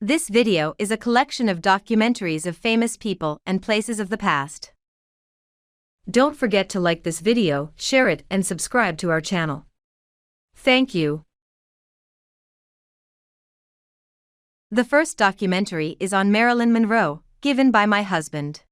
This video is a collection of documentaries of famous people and places of the past. Don't forget to like this video, share it, and subscribe to our channel. Thank you. The first documentary is on Marilyn Monroe, given by my husband.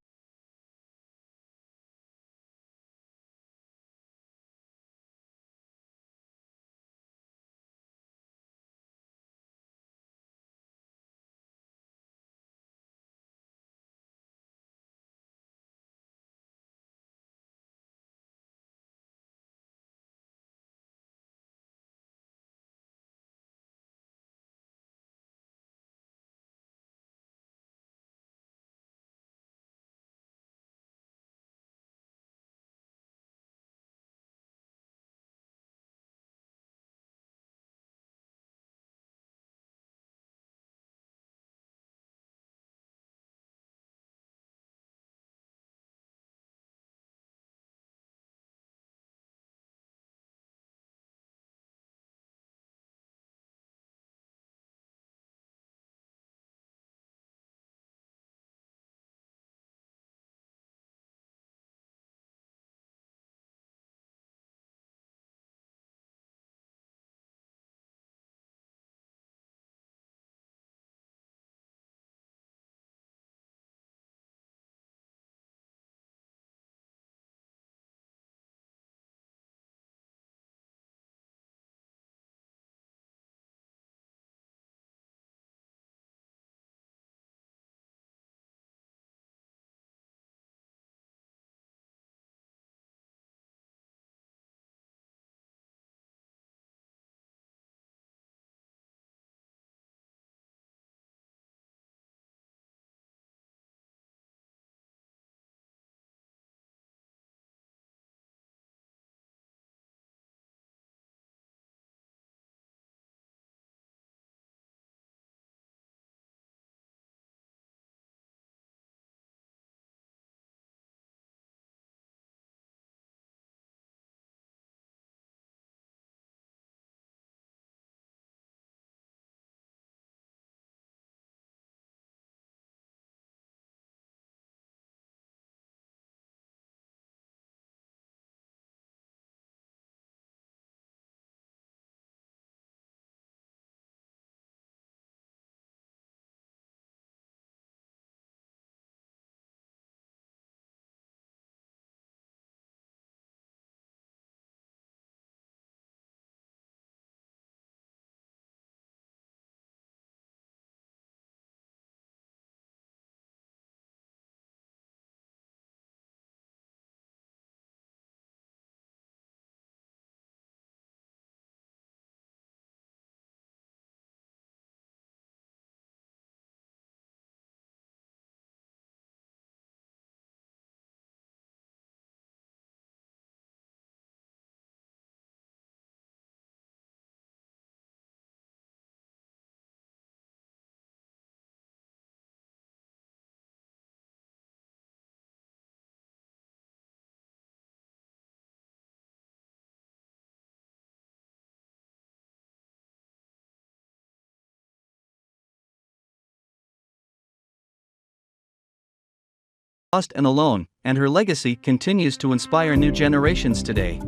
Lost and alone, and her legacy continues to inspire new generations today.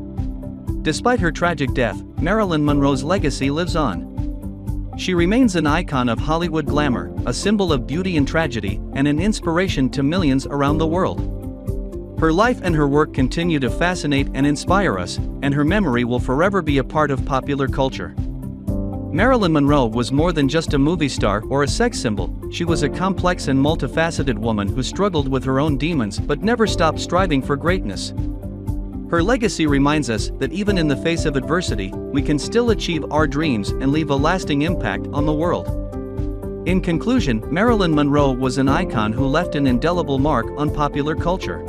Despite her tragic death, Marilyn Monroe's legacy lives on. She remains an icon of Hollywood glamour, a symbol of beauty and tragedy, and an inspiration to millions around the world. Her life and her work continue to fascinate and inspire us, and her memory will forever be a part of popular culture. Marilyn Monroe was more than just a movie star or a sex symbol. She was a complex and multifaceted woman who struggled with her own demons but never stopped striving for greatness. Her legacy reminds us that even in the face of adversity, we can still achieve our dreams and leave a lasting impact on the world. In conclusion, Marilyn Monroe was an icon who left an indelible mark on popular culture.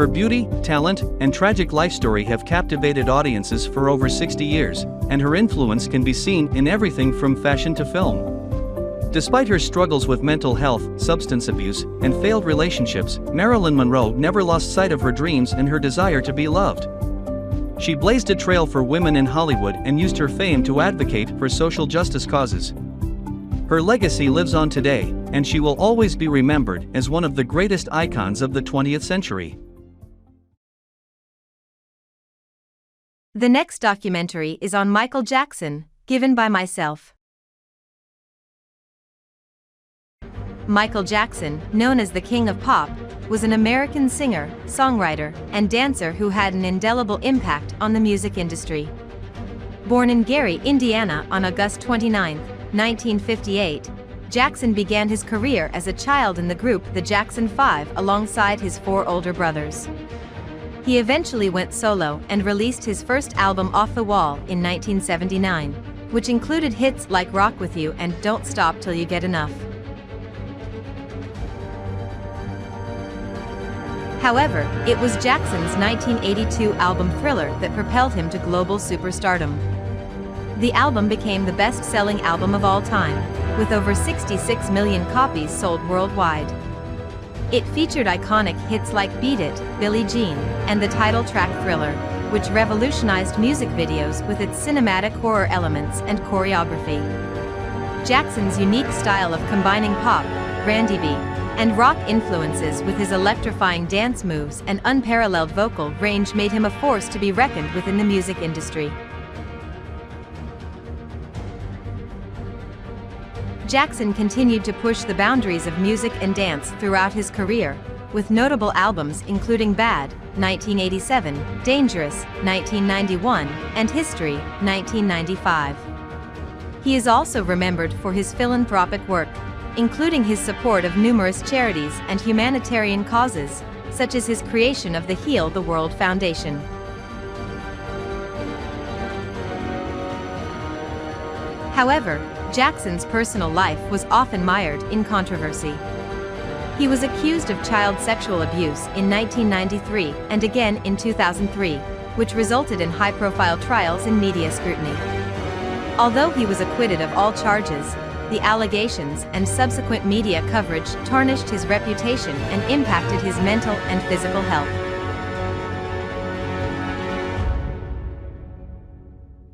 Her beauty, talent, and tragic life story have captivated audiences for over 60 years, and her influence can be seen in everything from fashion to film. Despite her struggles with mental health, substance abuse, and failed relationships, Marilyn Monroe never lost sight of her dreams and her desire to be loved. She blazed a trail for women in Hollywood and used her fame to advocate for social justice causes. Her legacy lives on today, and she will always be remembered as one of the greatest icons of the 20th century. The next documentary is on Michael Jackson, given by myself. Michael Jackson, known as the King of Pop, was an American singer, songwriter, and dancer who had an indelible impact on the music industry. Born in Gary, Indiana on August 29, 1958, Jackson began his career as a child in the group The Jackson 5 alongside his 4 older brothers. He eventually went solo and released his first album Off the Wall in 1979, which included hits like Rock With You and Don't Stop Till You Get Enough. However, it was Jackson's 1982 album Thriller that propelled him to global superstardom. The album became the best-selling album of all time, with over 66 million copies sold worldwide. It featured iconic hits like Beat It, Billie Jean, and the title track Thriller, which revolutionized music videos with its cinematic horror elements and choreography. Jackson's unique style of combining pop, R&B, and rock influences with his electrifying dance moves and unparalleled vocal range made him a force to be reckoned with in the music industry. Jackson continued to push the boundaries of music and dance throughout his career, with notable albums including Bad, 1987, Dangerous, 1991, and History, 1995. He is also remembered for his philanthropic work, including his support of numerous charities and humanitarian causes, such as his creation of the Heal the World Foundation. However, Jackson's personal life was often mired in controversy. He was accused of child sexual abuse in 1993 and again in 2003, which resulted in high-profile trials and media scrutiny. Although he was acquitted of all charges, the allegations and subsequent media coverage tarnished his reputation and impacted his mental and physical health.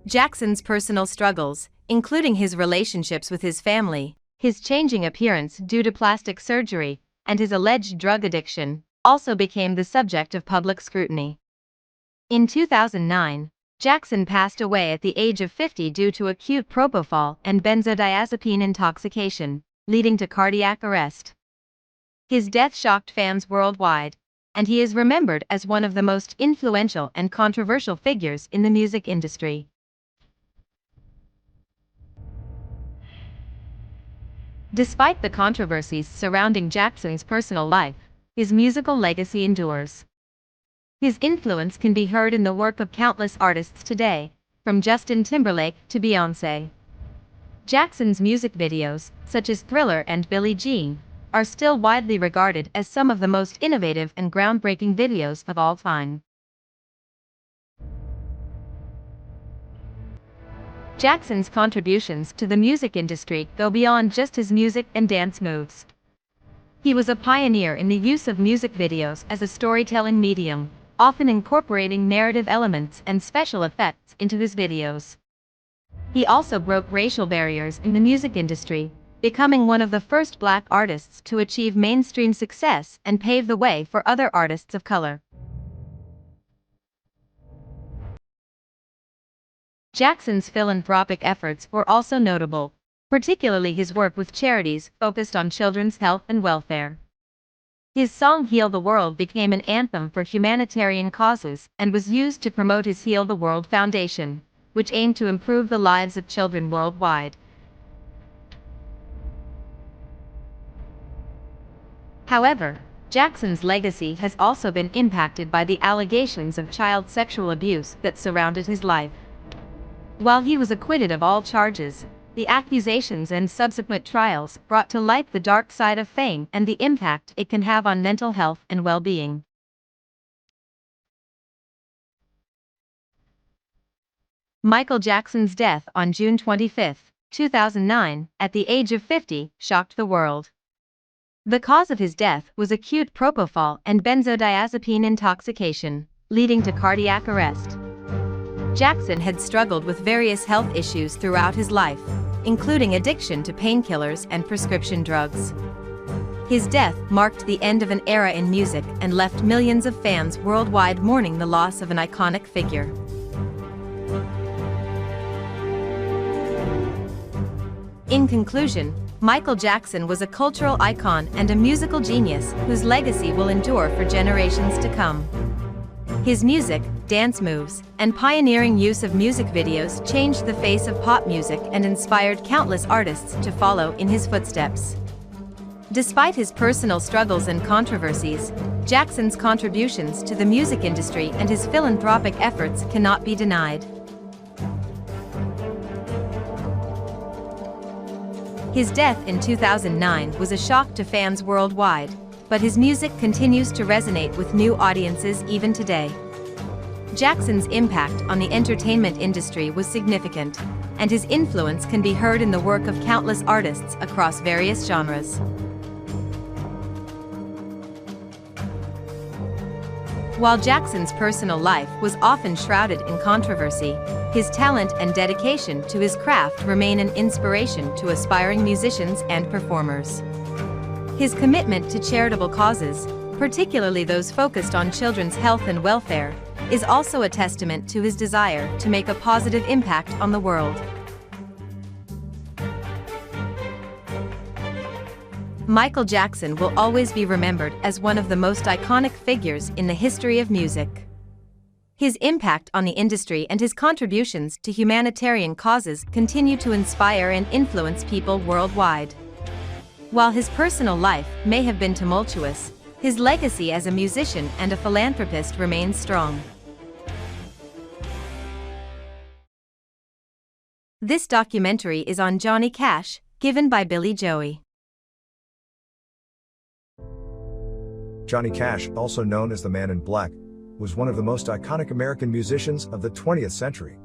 Jackson's personal struggles, including his relationships with his family, his changing appearance due to plastic surgery, and his alleged drug addiction, also became the subject of public scrutiny. In 2009, Jackson passed away at the age of 50 due to acute propofol and benzodiazepine intoxication, leading to cardiac arrest. His death shocked fans worldwide, and he is remembered as one of the most influential and controversial figures in the music industry. Despite the controversies surrounding Jackson's personal life, his musical legacy endures. His influence can be heard in the work of countless artists today, from Justin Timberlake to Beyoncé. Jackson's music videos, such as Thriller and Billie Jean, are still widely regarded as some of the most innovative and groundbreaking videos of all time. Jackson's contributions to the music industry go beyond just his music and dance moves. He was a pioneer in the use of music videos as a storytelling medium, often incorporating narrative elements and special effects into his videos. He also broke racial barriers in the music industry, becoming one of the first Black artists to achieve mainstream success and pave the way for other artists of color. Jackson's philanthropic efforts were also notable, particularly his work with charities focused on children's health and welfare. His song Heal the World became an anthem for humanitarian causes and was used to promote his Heal the World Foundation, which aimed to improve the lives of children worldwide. However, Jackson's legacy has also been impacted by the allegations of child sexual abuse that surrounded his life. While he was acquitted of all charges, the accusations and subsequent trials brought to light the dark side of fame and the impact it can have on mental health and well-being. Michael Jackson's death on June 25, 2009, at the age of 50, shocked the world. The cause of his death was acute propofol and benzodiazepine intoxication, leading to cardiac arrest. Jackson had struggled with various health issues throughout his life, including addiction to painkillers and prescription drugs. His death marked the end of an era in music and left millions of fans worldwide mourning the loss of an iconic figure. In conclusion, Michael Jackson was a cultural icon and a musical genius whose legacy will endure for generations to come. His music, dance moves, and pioneering use of music videos changed the face of pop music and inspired countless artists to follow in his footsteps. Despite his personal struggles and controversies, Jackson's contributions to the music industry and his philanthropic efforts cannot be denied. His death in 2009 was a shock to fans worldwide, but his music continues to resonate with new audiences even today. Jackson's impact on the entertainment industry was significant, and his influence can be heard in the work of countless artists across various genres. While Jackson's personal life was often shrouded in controversy, his talent and dedication to his craft remain an inspiration to aspiring musicians and performers. His commitment to charitable causes, particularly those focused on children's health and welfare, is also a testament to his desire to make a positive impact on the world. Michael Jackson will always be remembered as one of the most iconic figures in the history of music. His impact on the industry and his contributions to humanitarian causes continue to inspire and influence people worldwide. While his personal life may have been tumultuous, his legacy as a musician and a philanthropist remains strong. This documentary is on Johnny Cash, given by Billy Joey. Johnny Cash, also known as the Man in Black, was one of the most iconic American musicians of the 20th century.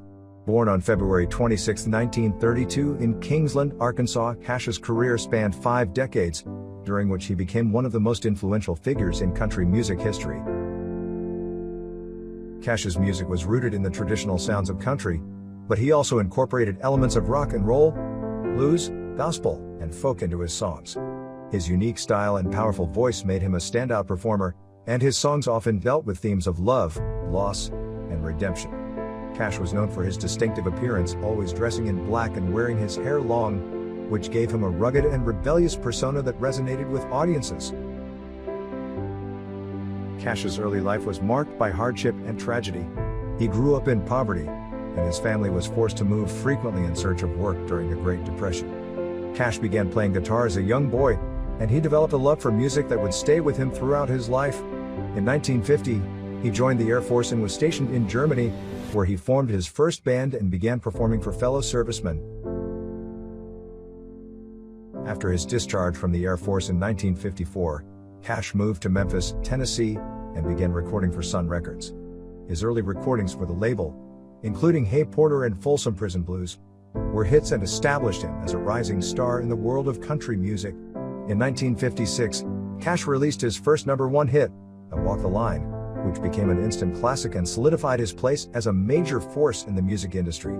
Born on February 26, 1932 in Kingsland, Arkansas, Cash's career spanned 5 decades, during which he became one of the most influential figures in country music history. Cash's music was rooted in the traditional sounds of country, but he also incorporated elements of rock and roll, blues, gospel, and folk into his songs. His unique style and powerful voice made him a standout performer, and his songs often dealt with themes of love, loss, and redemption. Cash was known for his distinctive appearance, always dressing in black and wearing his hair long, which gave him a rugged and rebellious persona that resonated with audiences. Cash's early life was marked by hardship and tragedy. He grew up in poverty, and his family was forced to move frequently in search of work during the Great Depression. Cash began playing guitar as a young boy, and he developed a love for music that would stay with him throughout his life. In 1950, he joined the Air Force and was stationed in Germany, where he formed his first band and began performing for fellow servicemen. After his discharge from the Air Force in 1954, Cash moved to Memphis, Tennessee, and began recording for Sun Records. His early recordings for the label, including Hey Porter and Folsom Prison Blues, were hits and established him as a rising star in the world of country music. In 1956, Cash released his first #1 hit, I Walk the Line, which became an instant classic and solidified his place as a major force in the music industry.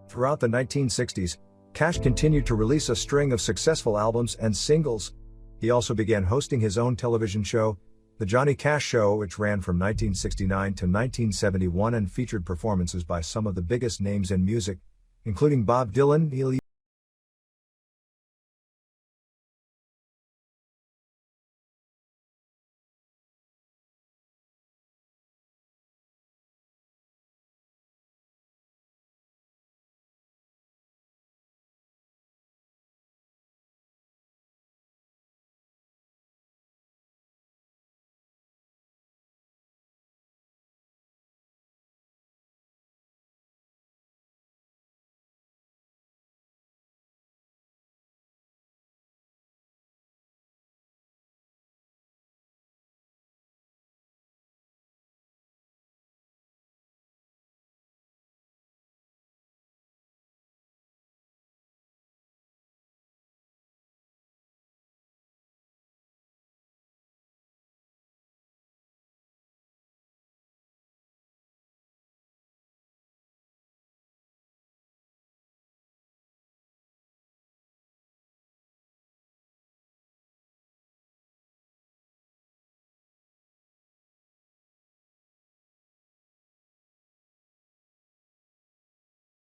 Throughout the 1960s, Cash continued to release a string of successful albums and singles. He also began hosting his own television show, The Johnny Cash Show, which ran from 1969 to 1971 and featured performances by some of the biggest names in music, including Bob Dylan, Neil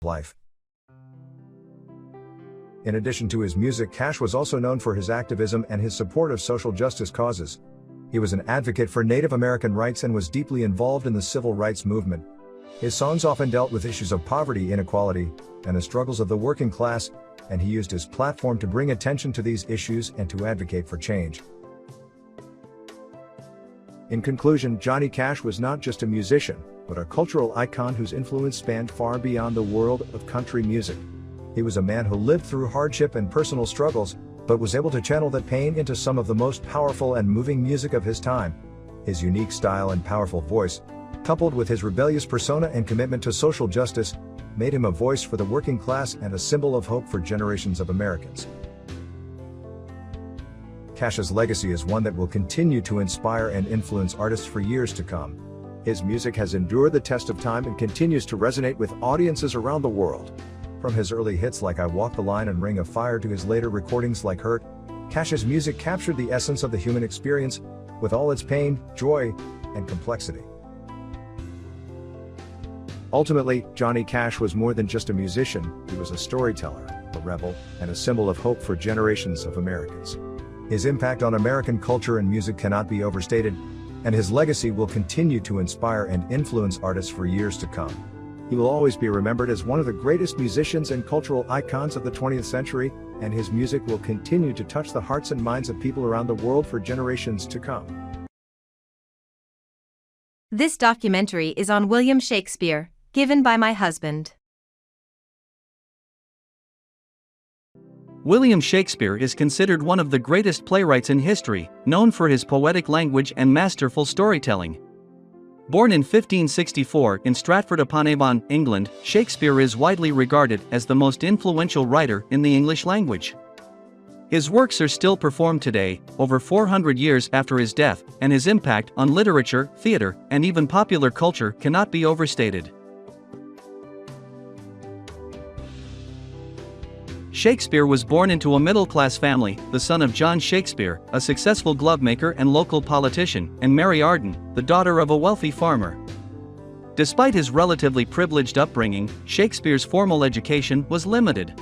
life. In addition to his music, Cash was also known for his activism and his support of social justice causes. He was an advocate for Native American rights and was deeply involved in the civil rights movement. His songs often dealt with issues of poverty, inequality, and the struggles of the working class, and he used his platform to bring attention to these issues and to advocate for change. In conclusion, Johnny Cash was not just a musician, but a cultural icon whose influence spanned far beyond the world of country music. He was a man who lived through hardship and personal struggles, but was able to channel that pain into some of the most powerful and moving music of his time. His unique style and powerful voice, coupled with his rebellious persona and commitment to social justice, made him a voice for the working class and a symbol of hope for generations of Americans. Cash's legacy is one that will continue to inspire and influence artists for years to come. His music has endured the test of time and continues to resonate with audiences around the world. From his early hits like I Walk the Line and Ring of Fire to his later recordings like Hurt, Cash's music captured the essence of the human experience, with all its pain, joy, and complexity. Ultimately, Johnny Cash was more than just a musician, he was a storyteller, a rebel, and a symbol of hope for generations of Americans. His impact on American culture and music cannot be overstated, and his legacy will continue to inspire and influence artists for years to come. He will always be remembered as one of the greatest musicians and cultural icons of the 20th century, and his music will continue to touch the hearts and minds of people around the world for generations to come. This documentary is on William Shakespeare, given by my husband. William Shakespeare is considered one of the greatest playwrights in history, known for his poetic language and masterful storytelling. Born in 1564 in Stratford-upon-Avon, England, Shakespeare is widely regarded as the most influential writer in the English language. His works are still performed today, over 400 years after his death, and his impact on literature, theater, and even popular culture cannot be overstated. Shakespeare was born into a middle-class family, the son of John Shakespeare, a successful glovemaker and local politician, and Mary Arden, the daughter of a wealthy farmer. Despite his relatively privileged upbringing, Shakespeare's formal education was limited.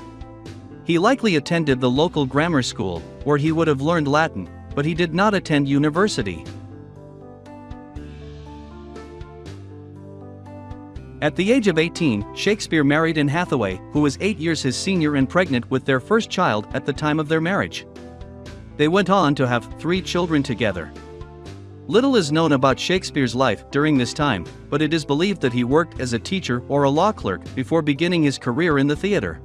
He likely attended the local grammar school, where he would have learned Latin, but he did not attend university. At the age of 18, Shakespeare married Anne Hathaway, who was 8 years his senior and pregnant with their first child at the time of their marriage. They went on to have 3 children together. Little is known about Shakespeare's life during this time, but it is believed that he worked as a teacher or a law clerk before beginning his career in the theater.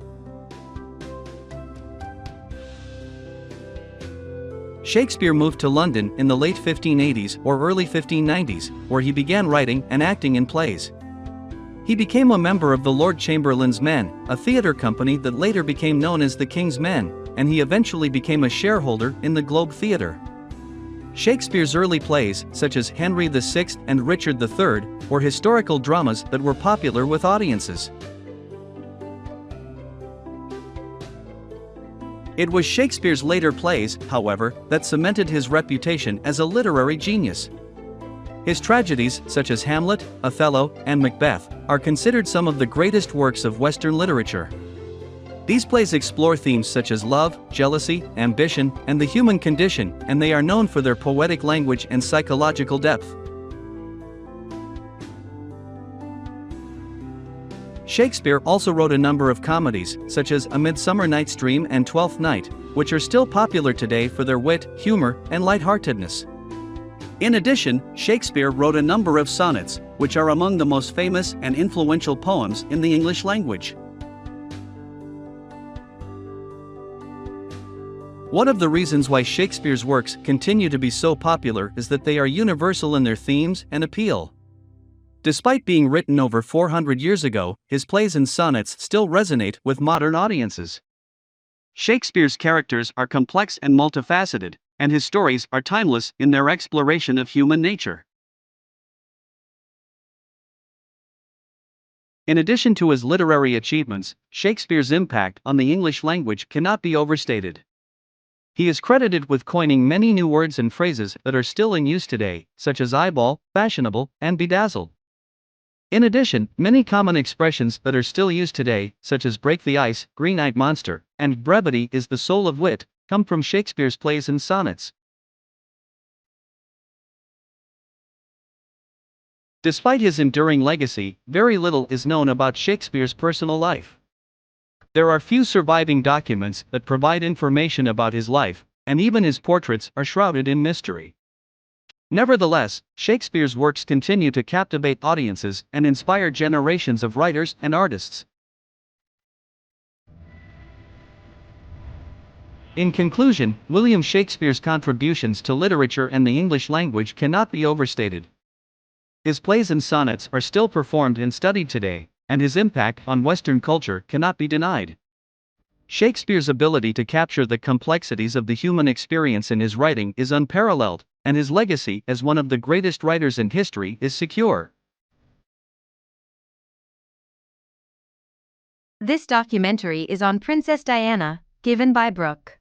Shakespeare moved to London in the late 1580s or early 1590s, where he began writing and acting in plays. He became a member of the Lord Chamberlain's Men, a theatre company that later became known as the King's Men, and he eventually became a shareholder in the Globe Theatre. Shakespeare's early plays, such as Henry VI and Richard III, were historical dramas that were popular with audiences. It was Shakespeare's later plays, however, that cemented his reputation as a literary genius. His tragedies, such as Hamlet, Othello, and Macbeth, are considered some of the greatest works of Western literature. These plays explore themes such as love, jealousy, ambition, and the human condition, and they are known for their poetic language and psychological depth. Shakespeare also wrote a number of comedies, such as A Midsummer Night's Dream and Twelfth Night, which are still popular today for their wit, humor, and lightheartedness. In addition, Shakespeare wrote a number of sonnets, which are among the most famous and influential poems in the English language. One of the reasons why Shakespeare's works continue to be so popular is that they are universal in their themes and appeal. Despite being written over 400 years ago, his plays and sonnets still resonate with modern audiences. Shakespeare's characters are complex and multifaceted, and his stories are timeless in their exploration of human nature. In addition to his literary achievements, Shakespeare's impact on the English language cannot be overstated. He is credited with coining many new words and phrases that are still in use today, such as eyeball, fashionable, and bedazzled. In addition, many common expressions that are still used today, such as break the ice, green-eyed monster, and brevity is the soul of wit, come from Shakespeare's plays and sonnets. Despite his enduring legacy, very little is known about Shakespeare's personal life. There are few surviving documents that provide information about his life, and even his portraits are shrouded in mystery. Nevertheless, Shakespeare's works continue to captivate audiences and inspire generations of writers and artists. In conclusion, William Shakespeare's contributions to literature and the English language cannot be overstated. His plays and sonnets are still performed and studied today, and his impact on Western culture cannot be denied. Shakespeare's ability to capture the complexities of the human experience in his writing is unparalleled, and his legacy as one of the greatest writers in history is secure. This documentary is on Princess Diana, given by Brooke.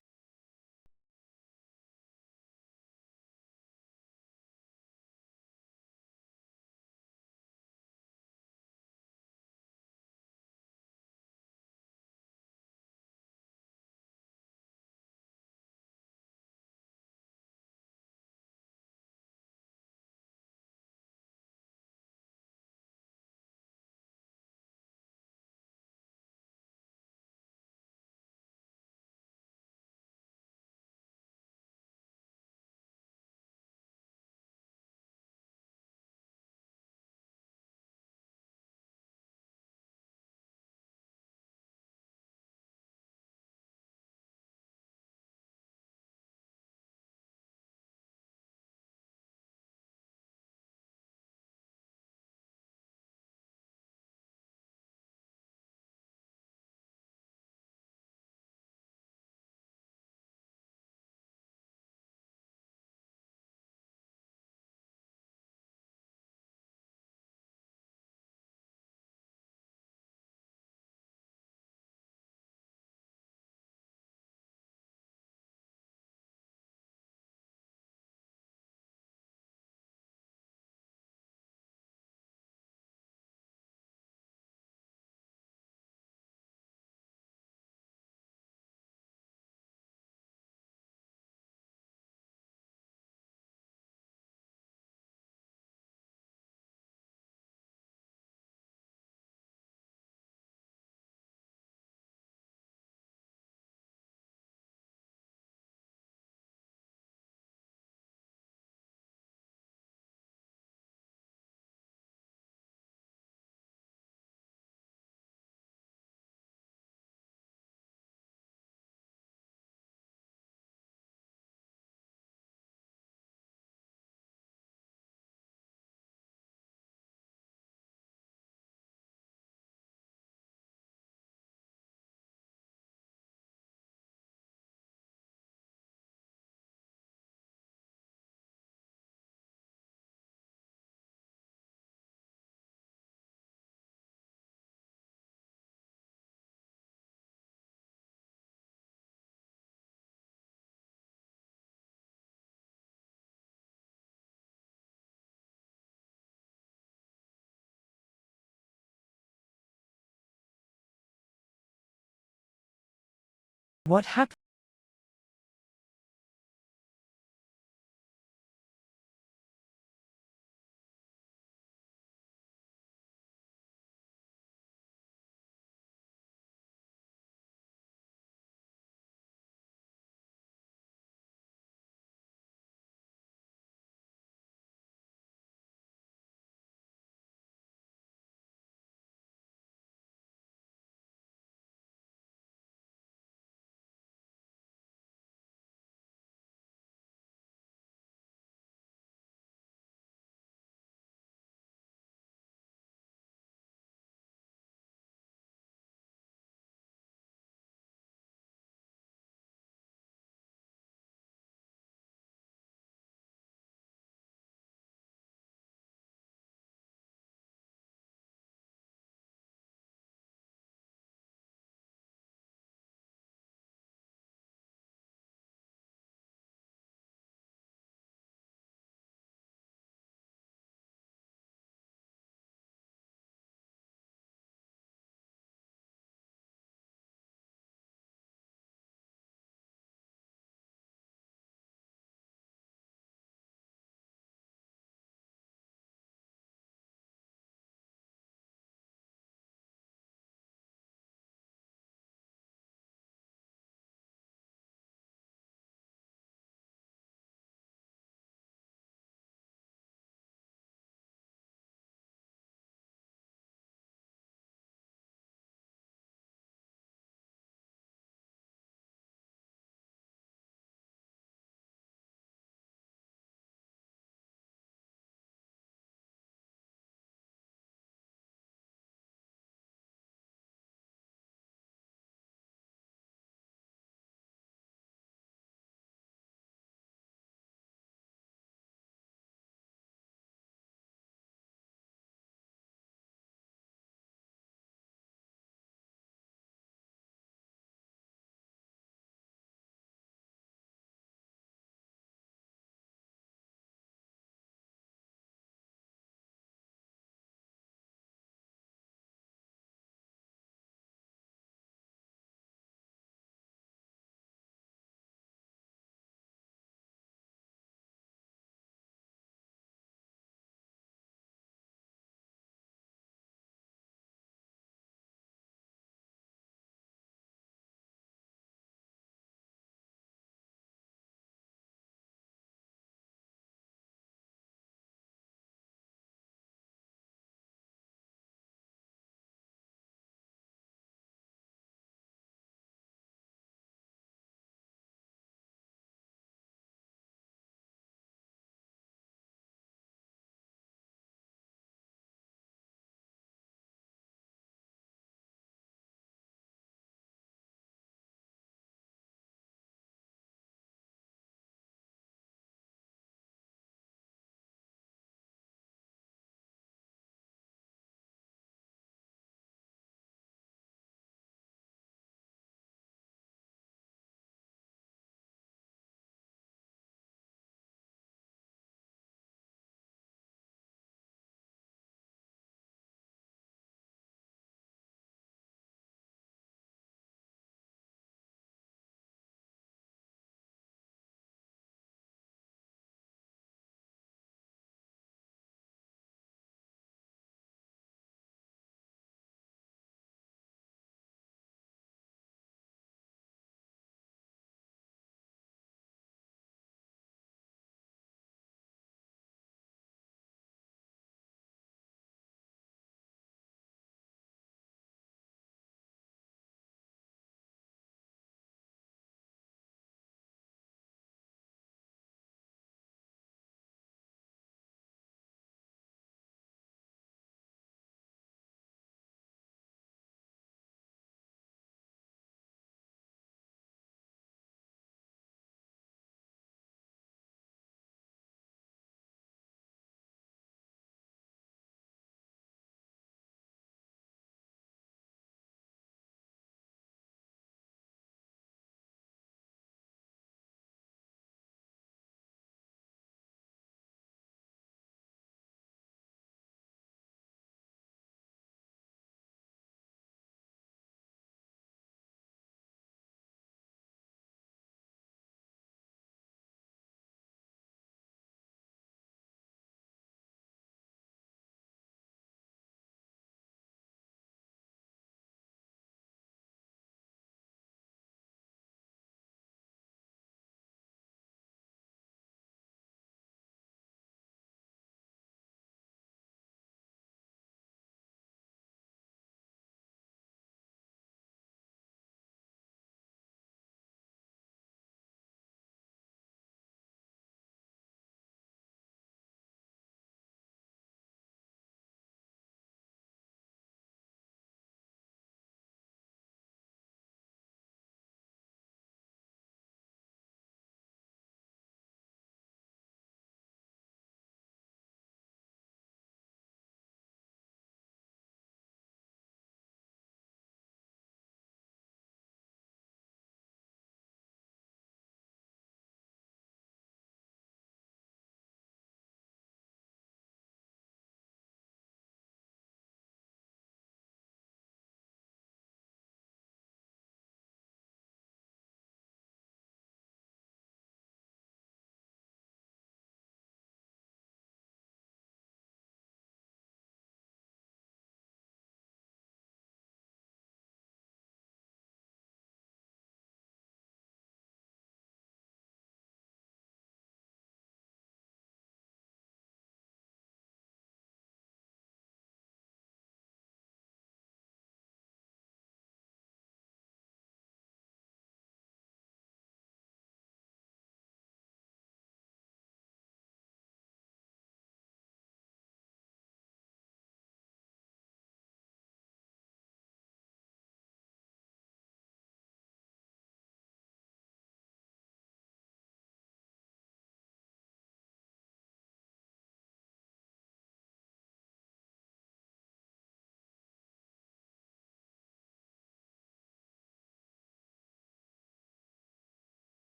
What happened?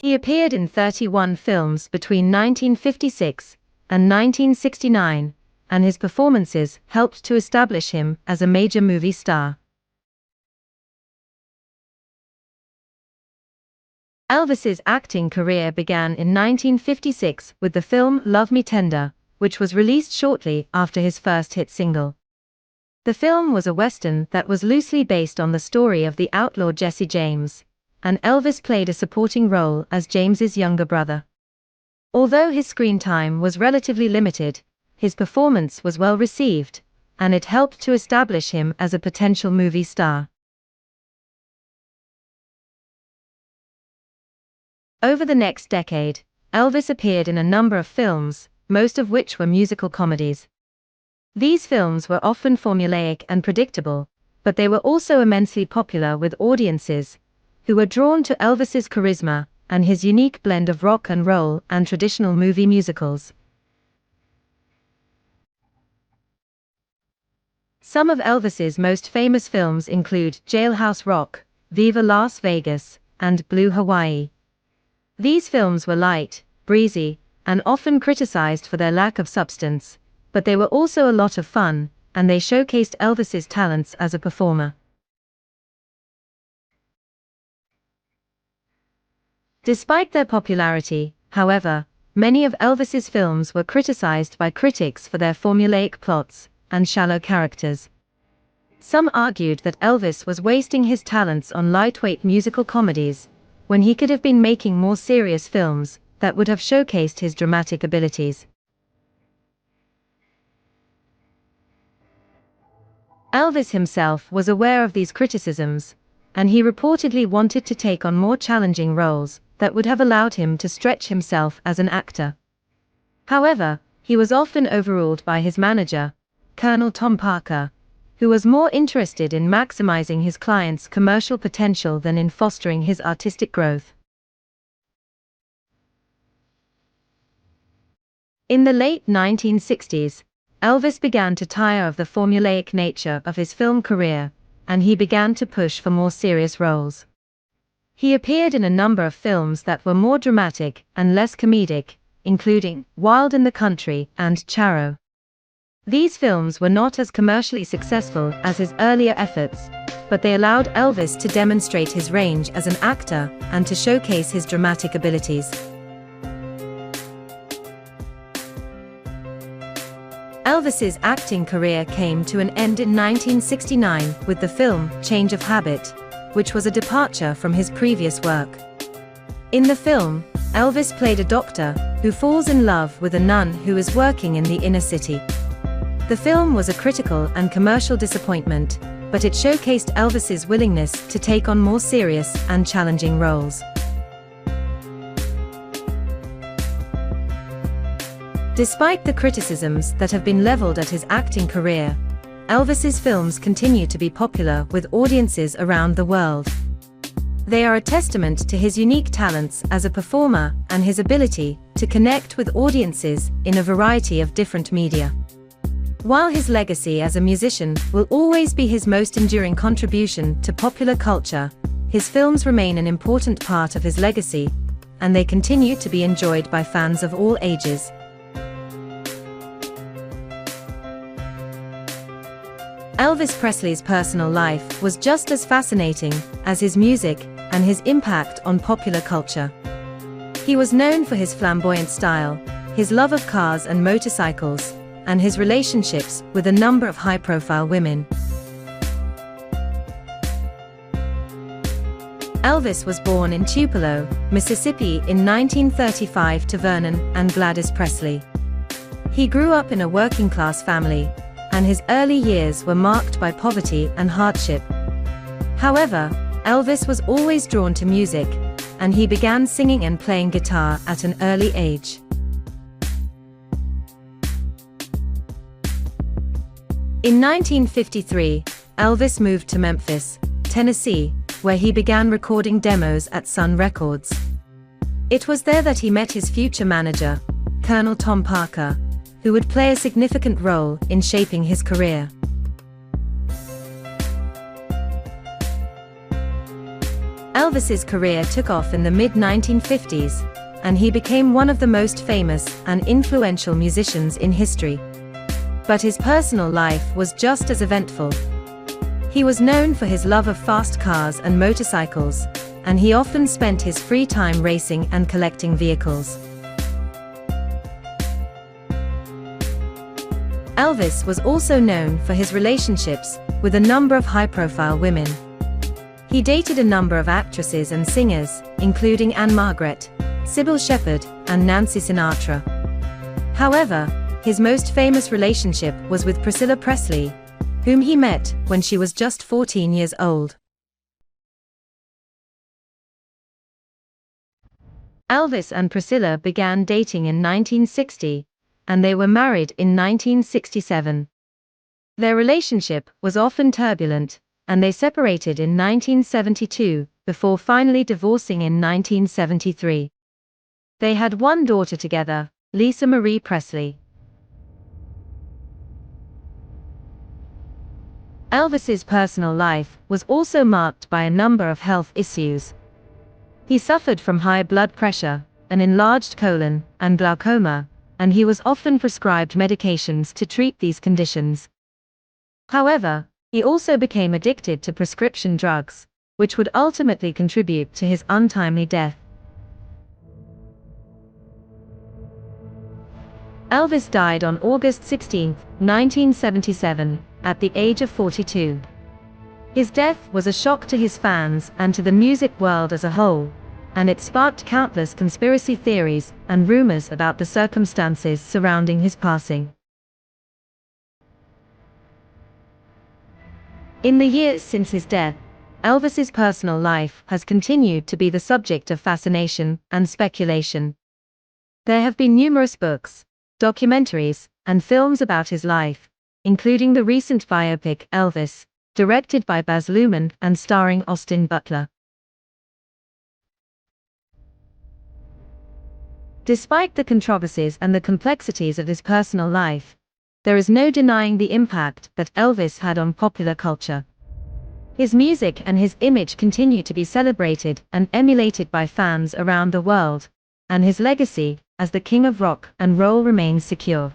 He appeared in 31 films between 1956 and 1969, and his performances helped to establish him as a major movie star. Elvis's acting career began in 1956 with the film Love Me Tender, which was released shortly after his first hit single. The film was a western that was loosely based on the story of the outlaw Jesse James, and Elvis played a supporting role as James's younger brother. Although his screen time was relatively limited, his performance was well received, and it helped to establish him as a potential movie star. Over the next decade, Elvis appeared in a number of films, most of which were musical comedies. These films were often formulaic and predictable, but they were also immensely popular with audiences who were drawn to Elvis's charisma and his unique blend of rock and roll and traditional movie musicals. Some of Elvis's most famous films include Jailhouse Rock, Viva Las Vegas, and Blue Hawaii. These films were light, breezy, and often criticized for their lack of substance, but they were also a lot of fun, and they showcased Elvis's talents as a performer. Despite their popularity, however, many of Elvis's films were criticized by critics for their formulaic plots and shallow characters. Some argued that Elvis was wasting his talents on lightweight musical comedies, when he could have been making more serious films that would have showcased his dramatic abilities. Elvis himself was aware of these criticisms, and he reportedly wanted to take on more challenging roles that would have allowed him to stretch himself as an actor. However, he was often overruled by his manager, Colonel Tom Parker, who was more interested in maximizing his client's commercial potential than in fostering his artistic growth. In the late 1960s, Elvis began to tire of the formulaic nature of his film career, and he began to push for more serious roles. He appeared in a number of films that were more dramatic and less comedic, including Wild in the Country and Charo. These films were not as commercially successful as his earlier efforts, but they allowed Elvis to demonstrate his range as an actor and to showcase his dramatic abilities. Elvis's acting career came to an end in 1969 with the film Change of Habit, which was a departure from his previous work. In the film, Elvis played a doctor who falls in love with a nun who is working in the inner city. The film was a critical and commercial disappointment, but it showcased Elvis's willingness to take on more serious and challenging roles. Despite the criticisms that have been leveled at his acting career, Elvis's films continue to be popular with audiences around the world. They are a testament to his unique talents as a performer and his ability to connect with audiences in a variety of different media. While his legacy as a musician will always be his most enduring contribution to popular culture, his films remain an important part of his legacy, and they continue to be enjoyed by fans of all ages. Elvis Presley's personal life was just as fascinating as his music and his impact on popular culture. He was known for his flamboyant style, his love of cars and motorcycles, and his relationships with a number of high-profile women. Elvis was born in Tupelo, Mississippi in 1935 to Vernon and Gladys Presley. He grew up in a working-class family, and his early years were marked by poverty and hardship. However, Elvis was always drawn to music, and he began singing and playing guitar at an early age. In 1953, Elvis moved to Memphis, Tennessee, where he began recording demos at Sun Records. It was there that he met his future manager, Colonel Tom Parker, who would play a significant role in shaping his career. Elvis's career took off in the mid-1950s, and he became one of the most famous and influential musicians in history. But his personal life was just as eventful. He was known for his love of fast cars and motorcycles, and he often spent his free time racing and collecting vehicles. Elvis was also known for his relationships with a number of high-profile women. He dated a number of actresses and singers, including Anne Margaret, Sybil Shepherd, and Nancy Sinatra. However, his most famous relationship was with Priscilla Presley, whom he met when she was just 14 years old. Elvis and Priscilla began dating in 1960, and they were married in 1967. Their relationship was often turbulent, and they separated in 1972, before finally divorcing in 1973. They had one daughter together, Lisa Marie Presley. Elvis's personal life was also marked by a number of health issues. He suffered from high blood pressure, an enlarged colon, and glaucoma, and he was often prescribed medications to treat these conditions. However, he also became addicted to prescription drugs, which would ultimately contribute to his untimely death. Elvis died on August 16, 1977, at the age of 42. His death was a shock to his fans and to the music world as a whole, and it sparked countless conspiracy theories and rumors about the circumstances surrounding his passing. In the years since his death, Elvis's personal life has continued to be the subject of fascination and speculation. There have been numerous books, documentaries, and films about his life, including the recent biopic Elvis, directed by Baz Luhrmann and starring Austin Butler. Despite the controversies and the complexities of his personal life, there is no denying the impact that Elvis had on popular culture. His music and his image continue to be celebrated and emulated by fans around the world, and his legacy as the king of rock and roll remains secure.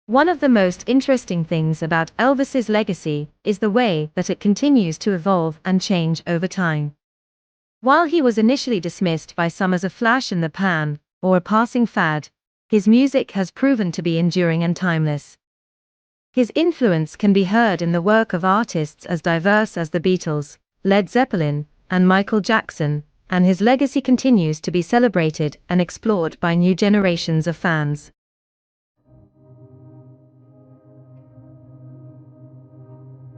One of the most interesting things about Elvis's legacy is the way that it continues to evolve and change over time. While he was initially dismissed by some as a flash in the pan, or a passing fad, his music has proven to be enduring and timeless. His influence can be heard in the work of artists as diverse as the Beatles, Led Zeppelin, and Michael Jackson, and his legacy continues to be celebrated and explored by new generations of fans.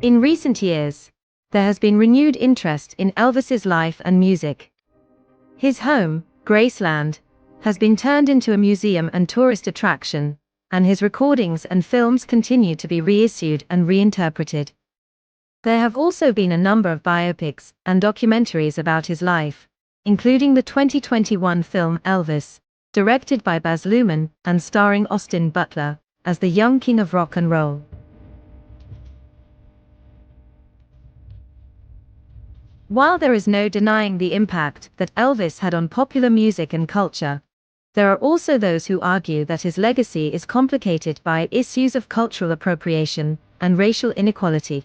In recent years, there has been renewed interest in Elvis's life and music. His home, Graceland, has been turned into a museum and tourist attraction, and his recordings and films continue to be reissued and reinterpreted. There have also been a number of biopics and documentaries about his life, including the 2021 film Elvis, directed by Baz Luhrmann and starring Austin Butler as the young king of rock and roll. While there is no denying the impact that Elvis had on popular music and culture, there are also those who argue that his legacy is complicated by issues of cultural appropriation and racial inequality.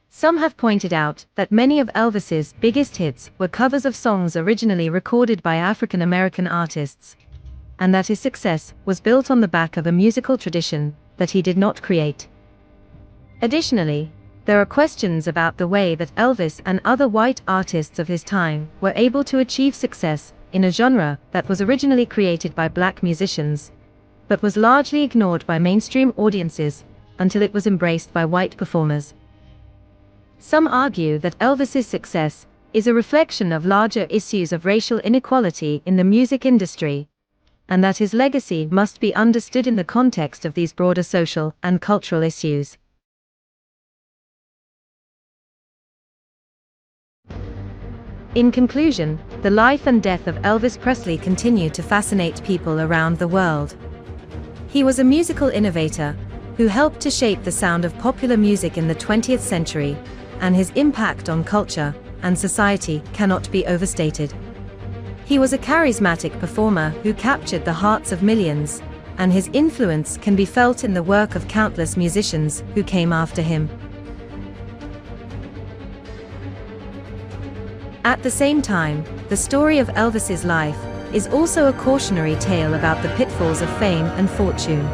Some have pointed out that many of Elvis's biggest hits were covers of songs originally recorded by African American artists, and that his success was built on the back of a musical tradition that he did not create. Additionally, there are questions about the way that Elvis and other white artists of his time were able to achieve success in a genre that was originally created by black musicians, but was largely ignored by mainstream audiences until it was embraced by white performers. Some argue that Elvis's success is a reflection of larger issues of racial inequality in the music industry, and that his legacy must be understood in the context of these broader social and cultural issues. In conclusion, the life and death of Elvis Presley continue to fascinate people around the world. He was a musical innovator, who helped to shape the sound of popular music in the 20th century, and his impact on culture and society cannot be overstated. He was a charismatic performer who captured the hearts of millions, and his influence can be felt in the work of countless musicians who came after him. At the same time, the story of Elvis's life is also a cautionary tale about the pitfalls of fame and fortune.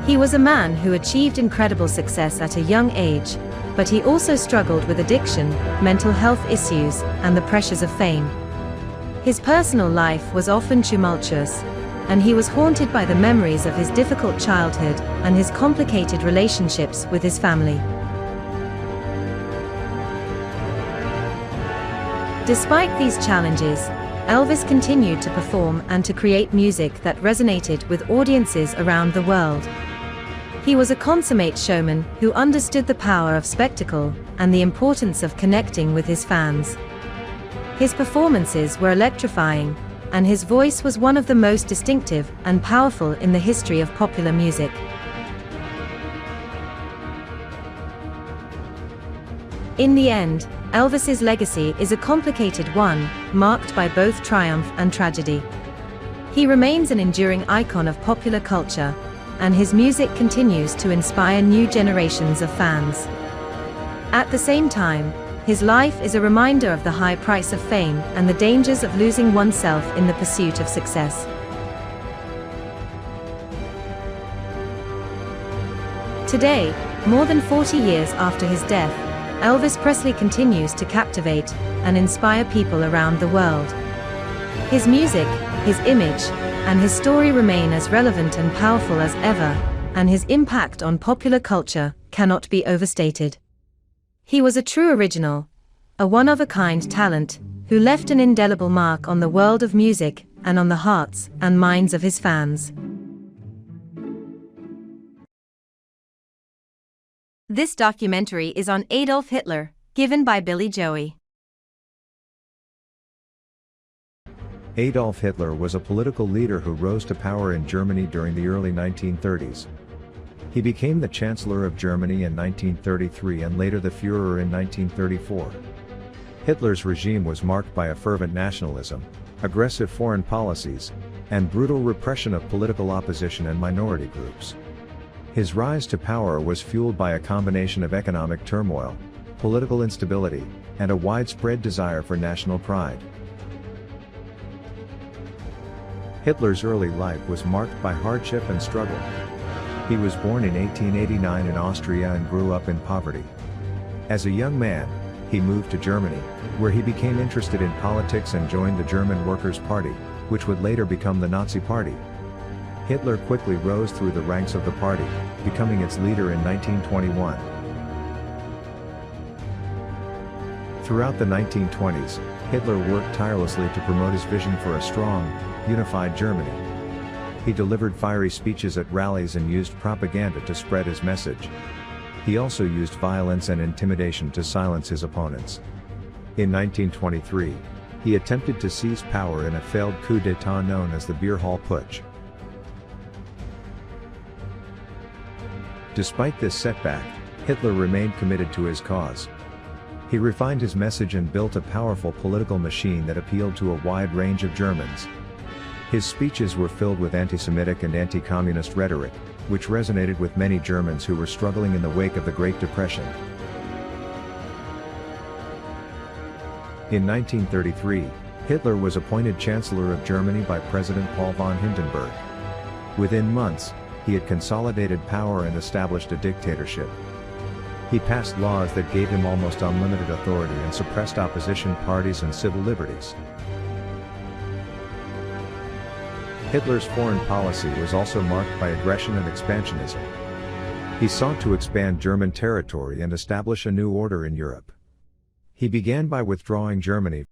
He was a man who achieved incredible success at a young age, but he also struggled with addiction, mental health issues, and the pressures of fame. His personal life was often tumultuous, and he was haunted by the memories of his difficult childhood and his complicated relationships with his family. Despite these challenges, Elvis continued to perform and to create music that resonated with audiences around the world. He was a consummate showman who understood the power of spectacle and the importance of connecting with his fans. His performances were electrifying, and his voice was one of the most distinctive and powerful in the history of popular music. In the end, Elvis's legacy is a complicated one, marked by both triumph and tragedy. He remains an enduring icon of popular culture, and his music continues to inspire new generations of fans. At the same time, his life is a reminder of the high price of fame and the dangers of losing oneself in the pursuit of success. Today, more than 40 years after his death, Elvis Presley continues to captivate and inspire people around the world. His music, his image, and his story remain as relevant and powerful as ever, and his impact on popular culture cannot be overstated. He was a true original, a one-of-a-kind talent, who left an indelible mark on the world of music and on the hearts and minds of his fans. This documentary is on Adolf Hitler, given by Billy Joey. Adolf Hitler was a political leader who rose to power in Germany during the early 1930s. He became the Chancellor of Germany in 1933 and later the Führer in 1934. Hitler's regime was marked by a fervent nationalism, aggressive foreign policies, and brutal repression of political opposition and minority groups. His rise to power was fueled by a combination of economic turmoil, political instability, and a widespread desire for national pride. Hitler's early life was marked by hardship and struggle. He was born in 1889 in Austria and grew up in poverty. As a young man, he moved to Germany, where he became interested in politics and joined the German Workers' Party, which would later become the Nazi Party. Hitler quickly rose through the ranks of the party, becoming its leader in 1921. Throughout the 1920s, Hitler worked tirelessly to promote his vision for a strong, unified Germany. He delivered fiery speeches at rallies and used propaganda to spread his message. He also used violence and intimidation to silence his opponents. In 1923, he attempted to seize power in a failed coup d'état known as the Beer Hall Putsch. Despite this setback, Hitler remained committed to his cause. He refined his message and built a powerful political machine that appealed to a wide range of Germans. His speeches were filled with anti-Semitic and anti-communist rhetoric, which resonated with many Germans who were struggling in the wake of the Great Depression. In 1933, Hitler was appointed Chancellor of Germany by President Paul von Hindenburg. Within months, he had consolidated power and established a dictatorship. He passed laws that gave him almost unlimited authority and suppressed opposition parties and civil liberties. Hitler's foreign policy was also marked by aggression and expansionism. He sought to expand German territory and establish a new order in Europe. He began by withdrawing Germany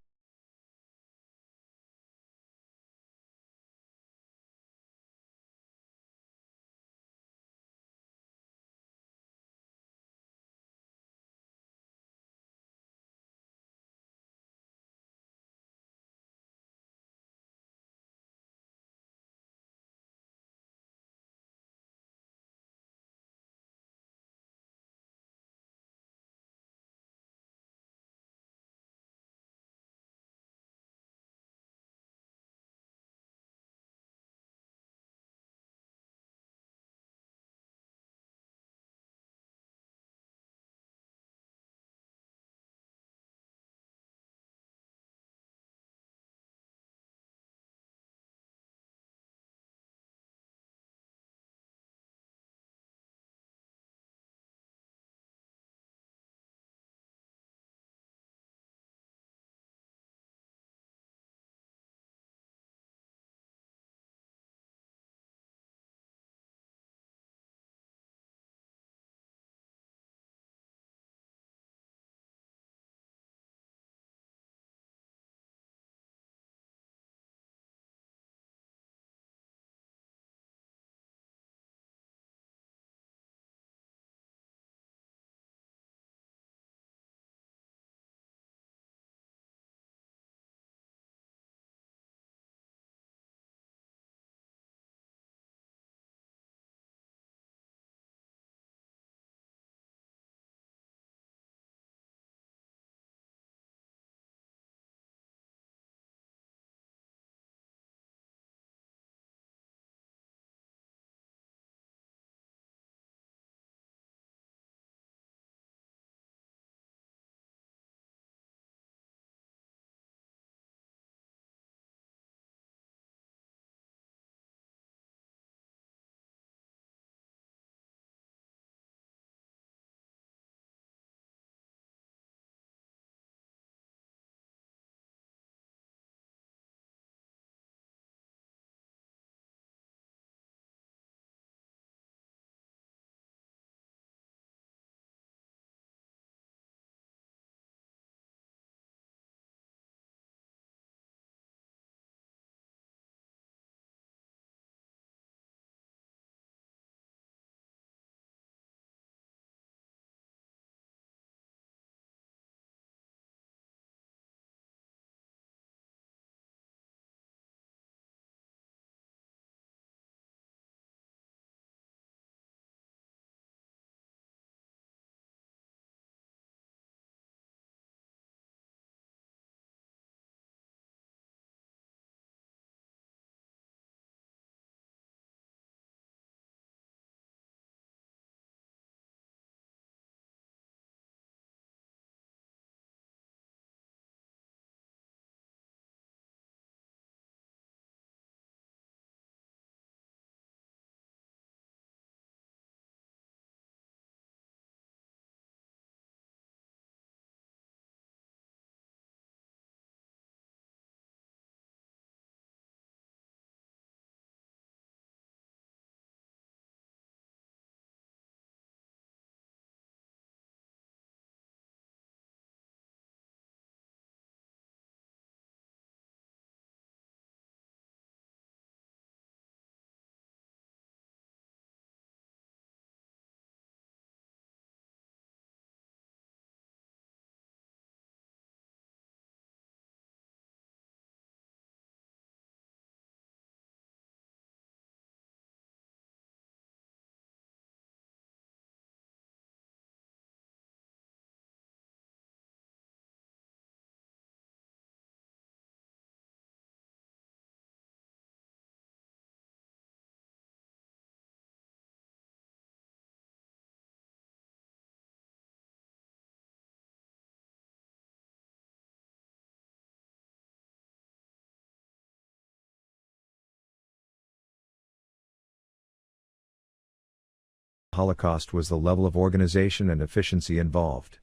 Holocaust was the level of organization and efficiency involved.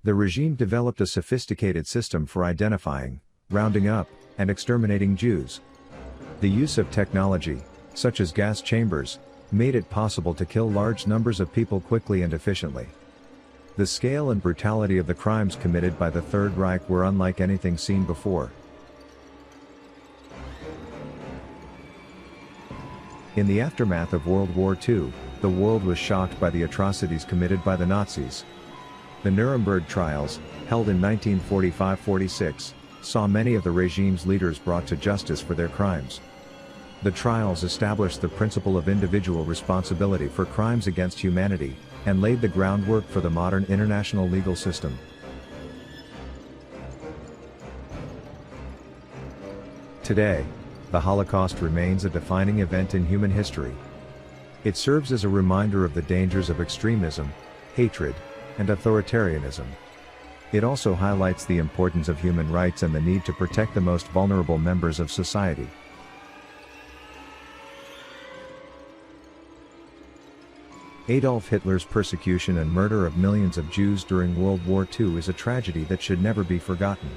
The regime developed a sophisticated system for identifying, rounding up, and exterminating Jews. The use of technology, such as gas chambers, made it possible to kill large numbers of people quickly and efficiently. The scale and brutality of the crimes committed by the Third Reich were unlike anything seen before. In the aftermath of World War II, the world was shocked by the atrocities committed by the Nazis. The Nuremberg trials, held in 1945-46, saw many of the regime's leaders brought to justice for their crimes. The trials established the principle of individual responsibility for crimes against humanity, and laid the groundwork for the modern international legal system. Today, the Holocaust remains a defining event in human history. It serves as a reminder of the dangers of extremism, hatred, and authoritarianism. It also highlights the importance of human rights and the need to protect the most vulnerable members of society. Adolf Hitler's persecution and murder of millions of Jews during World War II is a tragedy that should never be forgotten.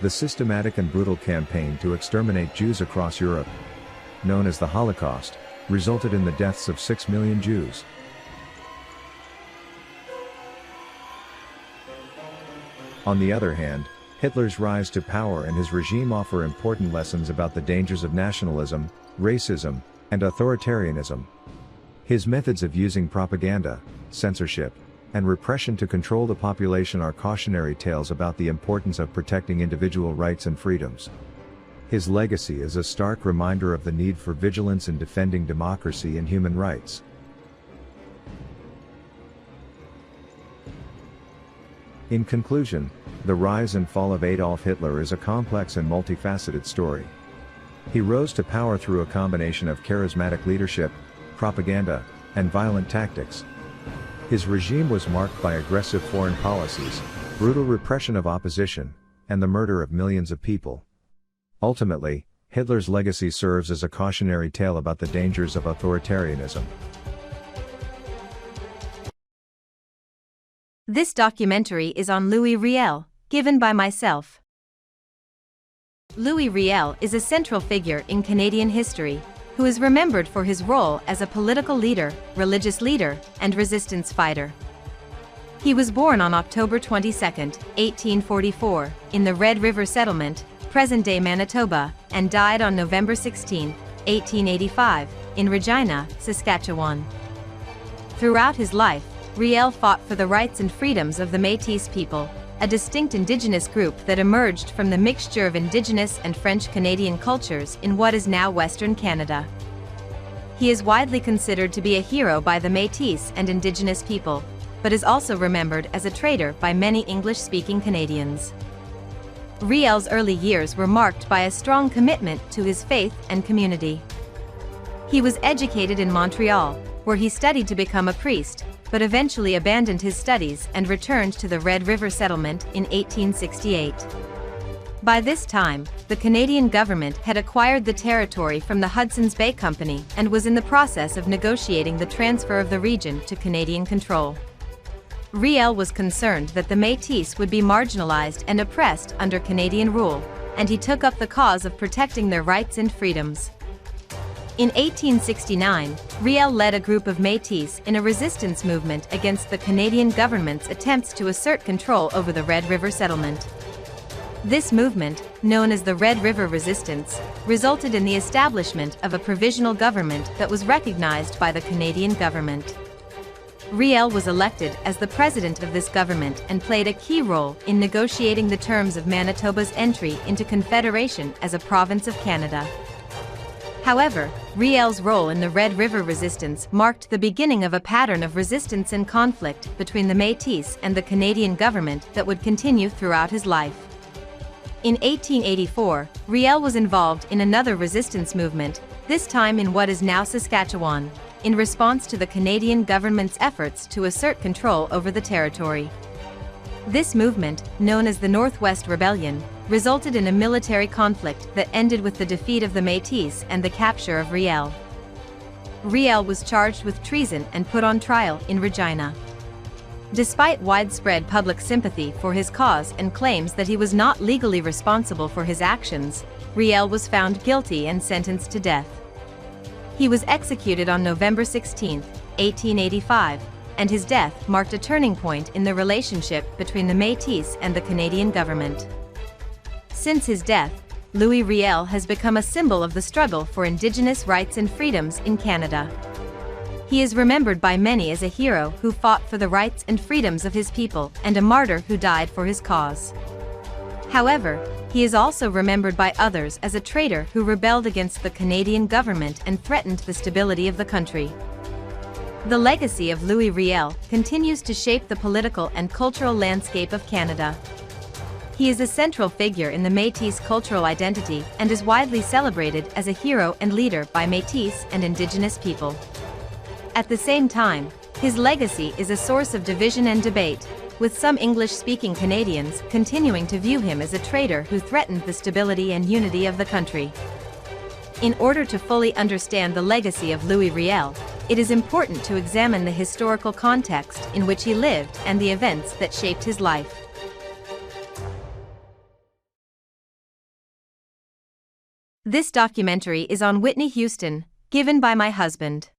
The systematic and brutal campaign to exterminate Jews across Europe, known as the Holocaust, resulted in the deaths of 6 million Jews. On the other hand, Hitler's rise to power and his regime offer important lessons about the dangers of nationalism, racism, and authoritarianism. His methods of using propaganda, censorship, and repression to control the population are cautionary tales about the importance of protecting individual rights and freedoms. His legacy is a stark reminder of the need for vigilance in defending democracy and human rights. In conclusion, the rise and fall of Adolf Hitler is a complex and multifaceted story. He rose to power through a combination of charismatic leadership, propaganda, and violent tactics. His regime was marked by aggressive foreign policies, brutal repression of opposition, and the murder of millions of people. Ultimately, Hitler's legacy serves as a cautionary tale about the dangers of authoritarianism. This documentary is on Louis Riel, given by myself. Louis Riel is a central figure in Canadian history, who is remembered for his role as a political leader, religious leader, and resistance fighter. He was born on October 22, 1844, in the Red River Settlement, present-day Manitoba, and died on November 16, 1885, in Regina, Saskatchewan. Throughout his life, Riel fought for the rights and freedoms of the Métis people, a distinct Indigenous group that emerged from the mixture of Indigenous and French-Canadian cultures in what is now Western Canada. He is widely considered to be a hero by the Métis and Indigenous people, but is also remembered as a traitor by many English-speaking Canadians. Riel's early years were marked by a strong commitment to his faith and community. He was educated in Montreal, where he studied to become a priest, but eventually abandoned his studies and returned to the Red River Settlement in 1868. By this time, the Canadian government had acquired the territory from the Hudson's Bay Company and was in the process of negotiating the transfer of the region to Canadian control. Riel was concerned that the Métis would be marginalized and oppressed under Canadian rule, and he took up the cause of protecting their rights and freedoms. In 1869, Riel led a group of Métis in a resistance movement against the Canadian government's attempts to assert control over the Red River Settlement. This movement, known as the Red River Resistance, resulted in the establishment of a provisional government that was recognized by the Canadian government. Riel was elected as the president of this government and played a key role in negotiating the terms of Manitoba's entry into Confederation as a province of Canada. However, Riel's role in the Red River Resistance marked the beginning of a pattern of resistance and conflict between the Métis and the Canadian government that would continue throughout his life. In 1884, Riel was involved in another resistance movement, this time in what is now Saskatchewan, in response to the Canadian government's efforts to assert control over the territory. This movement, known as the Northwest Rebellion, resulted in a military conflict that ended with the defeat of the Métis and the capture of Riel. Riel was charged with treason and put on trial in Regina. Despite widespread public sympathy for his cause and claims that he was not legally responsible for his actions, Riel was found guilty and sentenced to death. He was executed on November 16, 1885, and his death marked a turning point in the relationship between the Métis and the Canadian government. Since his death, Louis Riel has become a symbol of the struggle for Indigenous rights and freedoms in Canada. He is remembered by many as a hero who fought for the rights and freedoms of his people and a martyr who died for his cause. However, he is also remembered by others as a traitor who rebelled against the Canadian government and threatened the stability of the country. The legacy of Louis Riel continues to shape the political and cultural landscape of Canada. He is a central figure in the Métis cultural identity and is widely celebrated as a hero and leader by Métis and Indigenous people. At the same time, his legacy is a source of division and debate, with some English-speaking Canadians continuing to view him as a traitor who threatened the stability and unity of the country. In order to fully understand the legacy of Louis Riel, it is important to examine the historical context in which he lived and the events that shaped his life. This documentary is on Whitney Houston, given by my husband.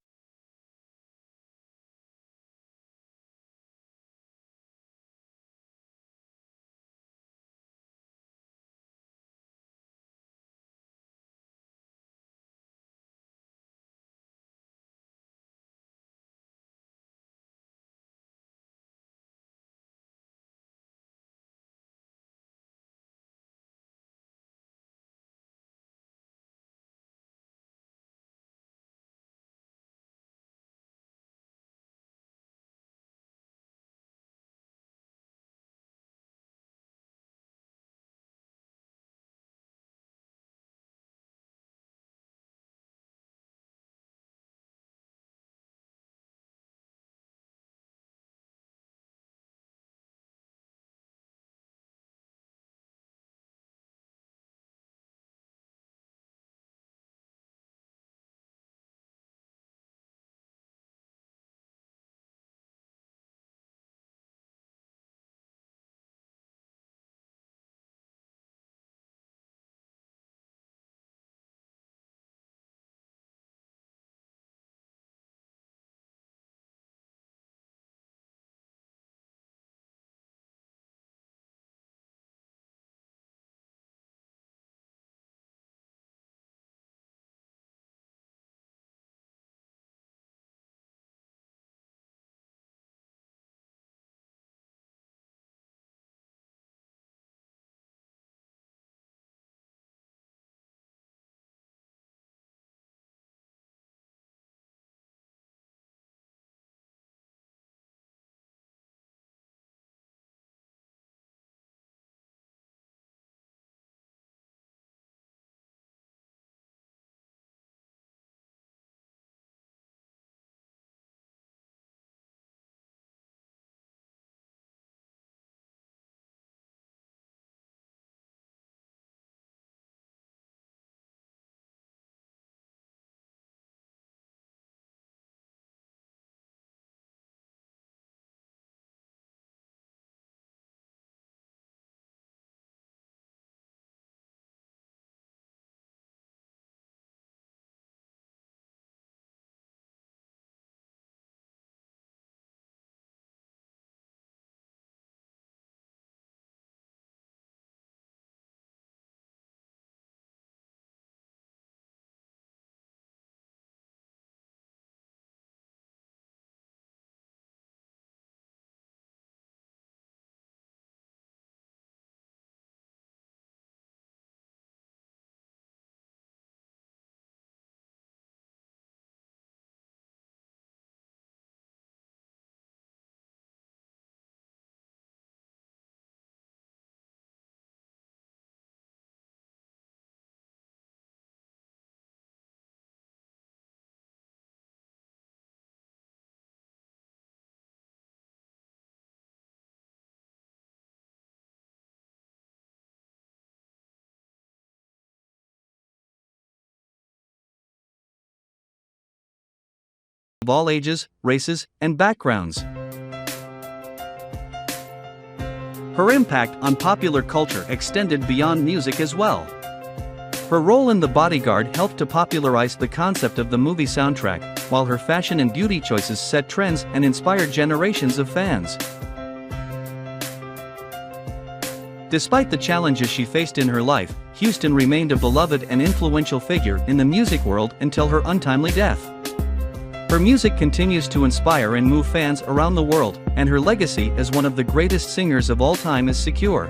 of all ages, races, and backgrounds. Her impact on popular culture extended beyond music as well. Her role in The Bodyguard helped to popularize the concept of the movie soundtrack, while her fashion and beauty choices set trends and inspired generations of fans. Despite the challenges she faced in her life, Houston remained a beloved and influential figure in the music world until her untimely death. Her music continues to inspire and move fans around the world, and her legacy as one of the greatest singers of all time is secure.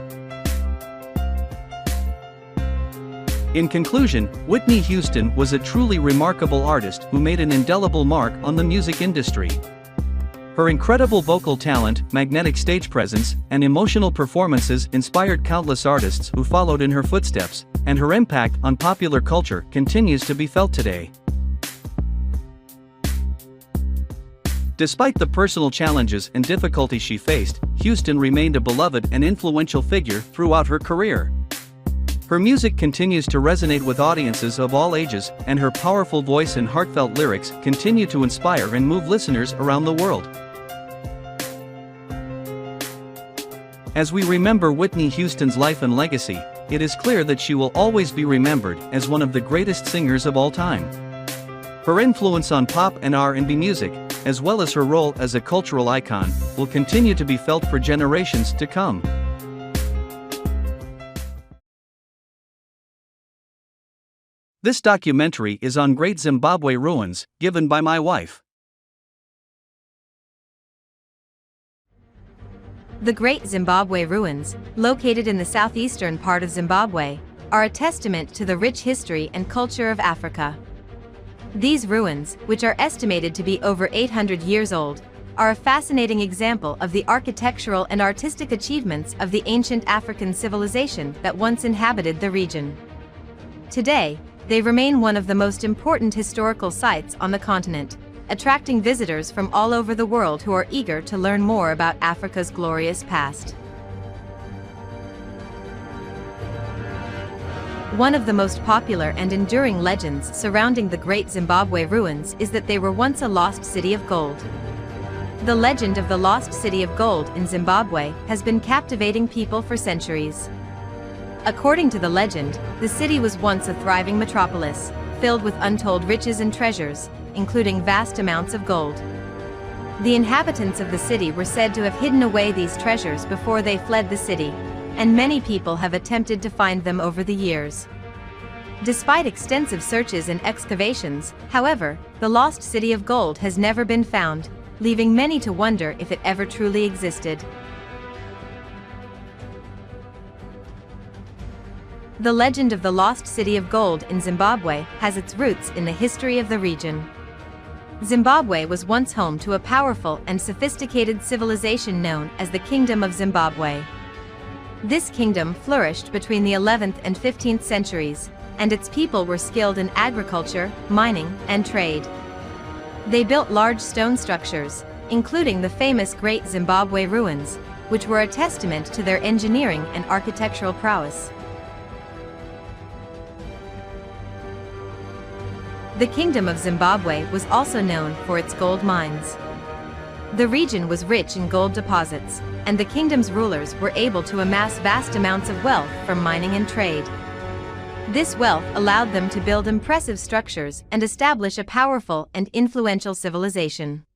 In conclusion, Whitney Houston was a truly remarkable artist who made an indelible mark on the music industry. Her incredible vocal talent, magnetic stage presence, and emotional performances inspired countless artists who followed in her footsteps, and her impact on popular culture continues to be felt today. Despite the personal challenges and difficulties she faced, Houston remained a beloved and influential figure throughout her career. Her music continues to resonate with audiences of all ages, and her powerful voice and heartfelt lyrics continue to inspire and move listeners around the world. As we remember Whitney Houston's life and legacy, it is clear that she will always be remembered as one of the greatest singers of all time. Her influence on pop and R&B music, as well as her role as a cultural icon, will continue to be felt for generations to come. This documentary is on Great Zimbabwe Ruins, given by my wife. The Great Zimbabwe Ruins, located in the southeastern part of Zimbabwe, are a testament to the rich history and culture of Africa. These ruins, which are estimated to be over 800 years old, are a fascinating example of the architectural and artistic achievements of the ancient African civilization that once inhabited the region. Today, they remain one of the most important historical sites on the continent, attracting visitors from all over the world who are eager to learn more about Africa's glorious past. One of the most popular and enduring legends surrounding the Great Zimbabwe Ruins is that they were once a lost city of gold. The legend of the lost city of gold in Zimbabwe has been captivating people for centuries. According to the legend, the city was once a thriving metropolis, filled with untold riches and treasures, including vast amounts of gold. The inhabitants of the city were said to have hidden away these treasures before they fled the city, and many people have attempted to find them over the years. Despite extensive searches and excavations, however, the lost city of gold has never been found, leaving many to wonder if it ever truly existed. The legend of the lost city of gold in Zimbabwe has its roots in the history of the region. Zimbabwe was once home to a powerful and sophisticated civilization known as the Kingdom of Zimbabwe. This kingdom flourished between the 11th and 15th centuries, and its people were skilled in agriculture, mining, and trade. They built large stone structures, including the famous Great Zimbabwe Ruins, which were a testament to their engineering and architectural prowess. The Kingdom of Zimbabwe was also known for its gold mines. The region was rich in gold deposits, and the kingdom's rulers were able to amass vast amounts of wealth from mining and trade. This wealth allowed them to build impressive structures and establish a powerful and influential civilization.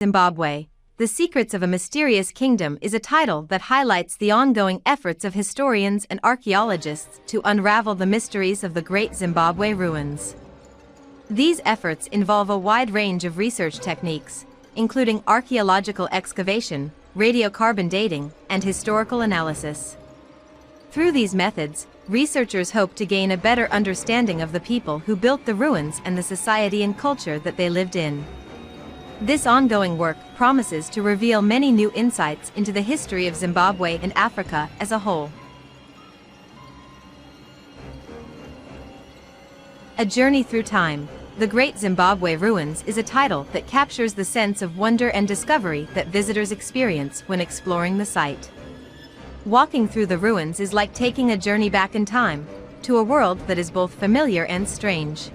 Zimbabwe, The Secrets of a Mysterious Kingdom is a title that highlights the ongoing efforts of historians and archaeologists to unravel the mysteries of the Great Zimbabwe ruins. These efforts involve a wide range of research techniques, including archaeological excavation, radiocarbon dating, and historical analysis. Through these methods, researchers hope to gain a better understanding of the people who built the ruins and the society and culture that they lived in. This ongoing work promises to reveal many new insights into the history of Zimbabwe and Africa as a whole. A Journey Through Time. The Great Zimbabwe Ruins is a title that captures the sense of wonder and discovery that visitors experience when exploring the site. Walking through the ruins is like taking a journey back in time, to a world that is both familiar and strange.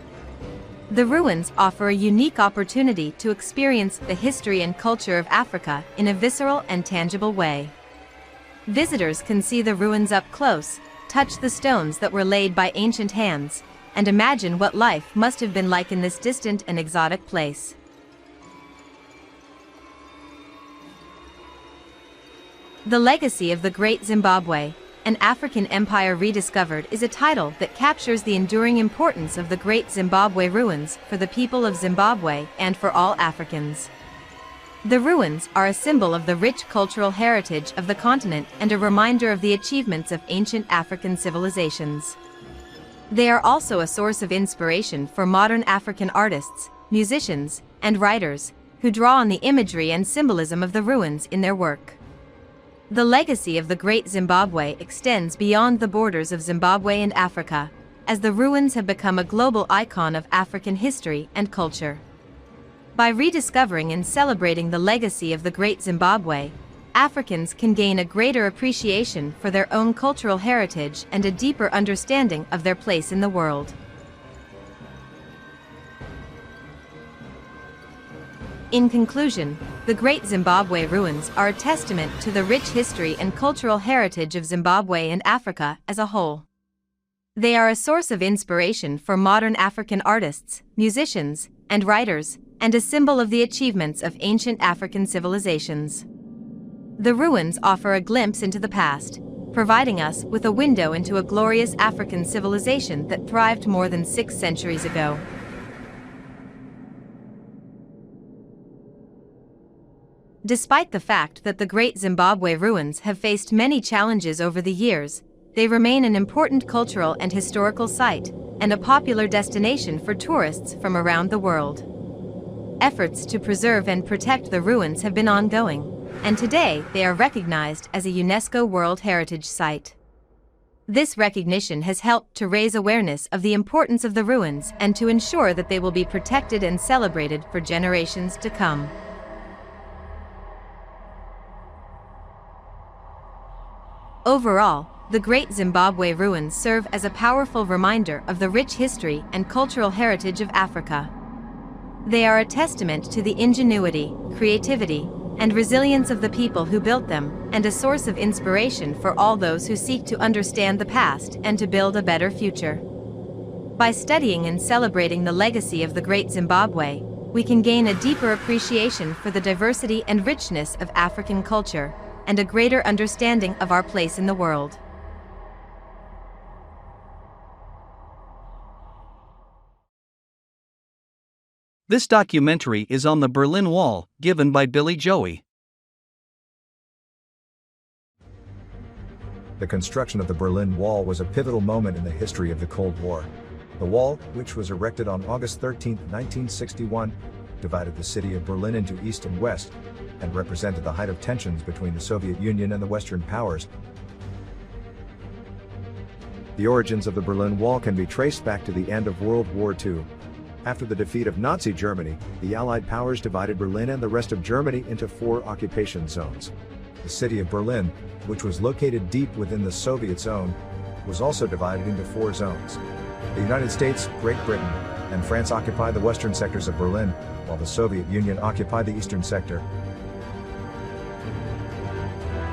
The ruins offer a unique opportunity to experience the history and culture of Africa in a visceral and tangible way. Visitors can see the ruins up close, touch the stones that were laid by ancient hands, and imagine what life must have been like in this distant and exotic place. The Legacy of the Great Zimbabwe, An African Empire Rediscovered is a title that captures the enduring importance of the Great Zimbabwe ruins for the people of Zimbabwe and for all Africans. The ruins are a symbol of the rich cultural heritage of the continent and a reminder of the achievements of ancient African civilizations. They are also a source of inspiration for modern African artists, musicians, and writers, who draw on the imagery and symbolism of the ruins in their work. The legacy of the Great Zimbabwe extends beyond the borders of Zimbabwe and Africa, as the ruins have become a global icon of African history and culture. By rediscovering and celebrating the legacy of the Great Zimbabwe, Africans can gain a greater appreciation for their own cultural heritage and a deeper understanding of their place in the world. In conclusion, the Great Zimbabwe ruins are a testament to the rich history and cultural heritage of Zimbabwe and Africa as a whole. They are a source of inspiration for modern African artists, musicians, and writers, and a symbol of the achievements of ancient African civilizations. The ruins offer a glimpse into the past, providing us with a window into a glorious African civilization that thrived more than 6 centuries ago. Despite the fact that the Great Zimbabwe ruins have faced many challenges over the years, they remain an important cultural and historical site, and a popular destination for tourists from around the world. Efforts to preserve and protect the ruins have been ongoing, and today they are recognized as a UNESCO World Heritage Site. This recognition has helped to raise awareness of the importance of the ruins and to ensure that they will be protected and celebrated for generations to come. Overall, the Great Zimbabwe ruins serve as a powerful reminder of the rich history and cultural heritage of Africa. They are a testament to the ingenuity, creativity, and resilience of the people who built them, and a source of inspiration for all those who seek to understand the past and to build a better future. By studying and celebrating the legacy of the Great Zimbabwe, we can gain a deeper appreciation for the diversity and richness of African culture, and a greater understanding of our place in the world. This documentary is on the Berlin Wall, given by Billy Joey. The construction of the Berlin Wall was a pivotal moment in the history of the Cold War. The wall, which was erected on August 13, 1961, divided the city of Berlin into east and west, and represented the height of tensions between the Soviet Union and the Western powers. The origins of the Berlin Wall can be traced back to the end of World War II. After the defeat of Nazi Germany, the Allied powers divided Berlin and the rest of Germany into 4 occupation zones. The city of Berlin, which was located deep within the Soviet zone, was also divided into 4 zones. The United States, Great Britain, and France occupied the western sectors of Berlin, while the Soviet Union occupied the eastern sector.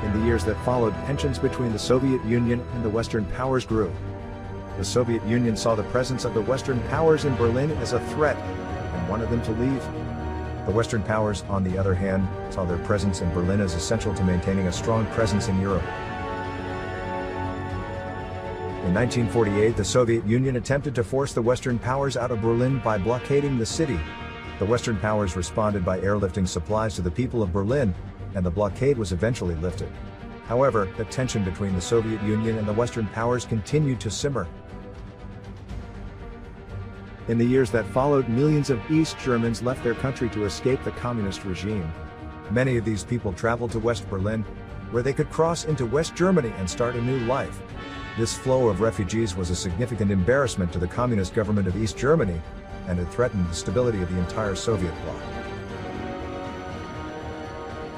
In the years that followed, tensions between the Soviet Union and the Western powers grew. The Soviet Union saw the presence of the Western powers in Berlin as a threat and wanted them to leave. The Western powers, on the other hand, saw their presence in Berlin as essential to maintaining a strong presence in Europe. In 1948, the Soviet Union attempted to force the Western powers out of Berlin by blockading the city. The Western powers responded by airlifting supplies to the people of Berlin, and the blockade was eventually lifted. However, the tension between the Soviet Union and the Western powers continued to simmer. In the years that followed, millions of East Germans left their country to escape the communist regime. Many of these people traveled to West Berlin, where they could cross into West Germany and start a new life. This flow of refugees was a significant embarrassment to the communist government of East Germany, and it threatened the stability of the entire Soviet bloc.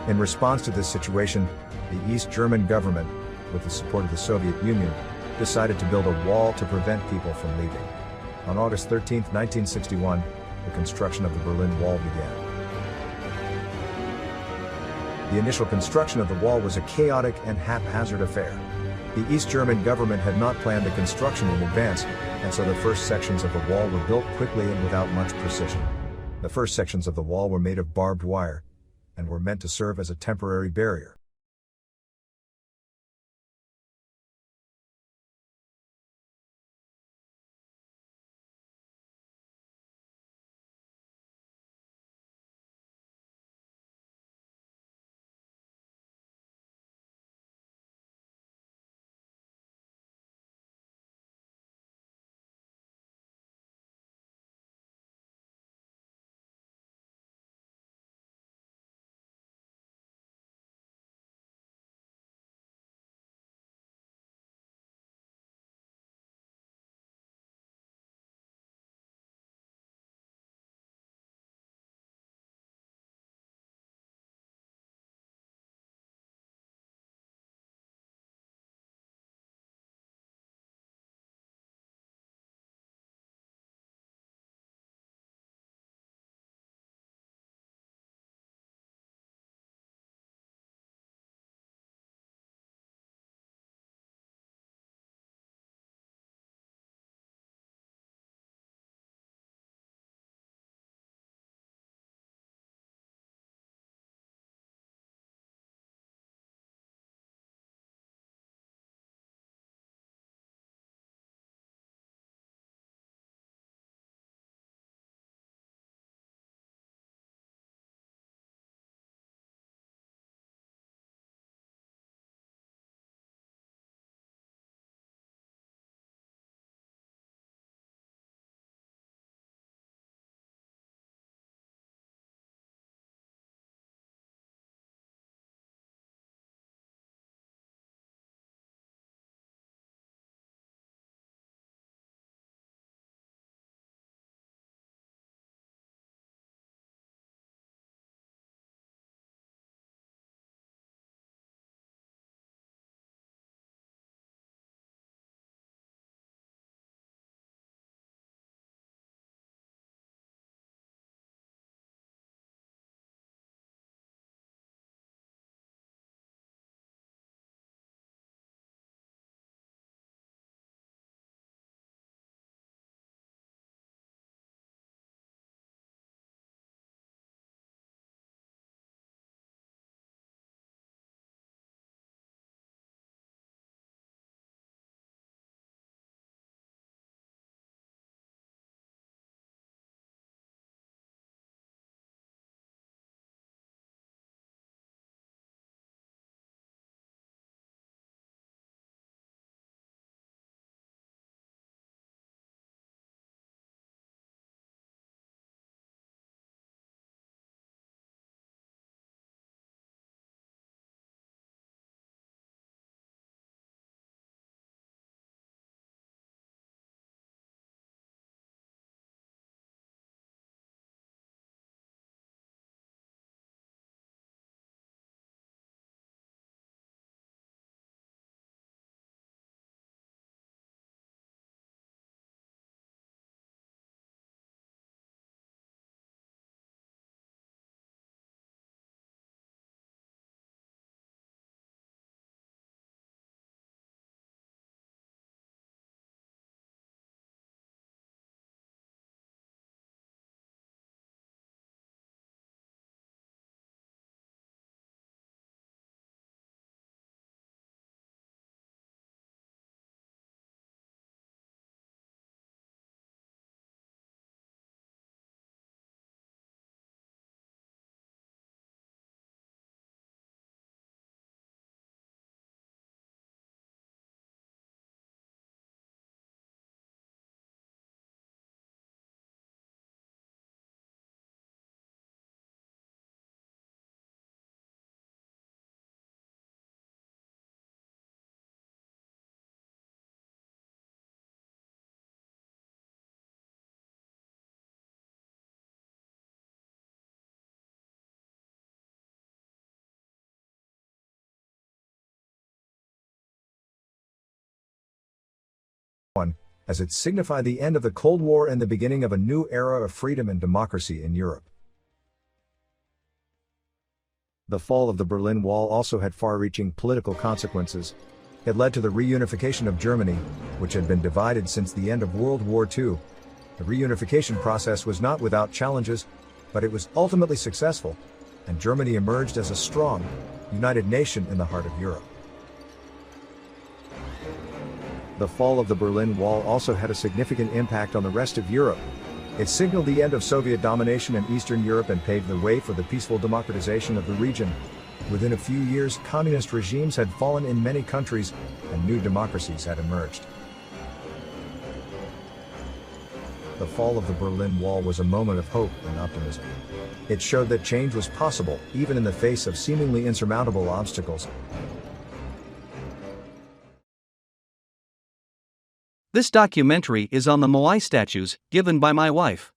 In response to this situation, the East German government, with the support of the Soviet Union, decided to build a wall to prevent people from leaving. On August 13, 1961, the construction of the Berlin Wall began. The initial construction of the wall was a chaotic and haphazard affair. The East German government had not planned the construction in advance, and so the first sections of the wall were built quickly and without much precision. The first sections of the wall were made of barbed wire, and were meant to serve as a temporary barrier. as it signified the end of the Cold War and the beginning of a new era of freedom and democracy in Europe. The fall of the Berlin Wall also had far-reaching political consequences. It led to the reunification of Germany, which had been divided since the end of World War II. The reunification process was not without challenges, but it was ultimately successful, and Germany emerged as a strong, united nation in the heart of Europe. The fall of the Berlin Wall also had a significant impact on the rest of Europe. It signaled the end of Soviet domination in Eastern Europe and paved the way for the peaceful democratization of the region. Within a few years, communist regimes had fallen in many countries, and new democracies had emerged. The fall of the Berlin Wall was a moment of hope and optimism. It showed that change was possible, even in the face of seemingly insurmountable obstacles. This documentary is on the Moai statues, given by my wife.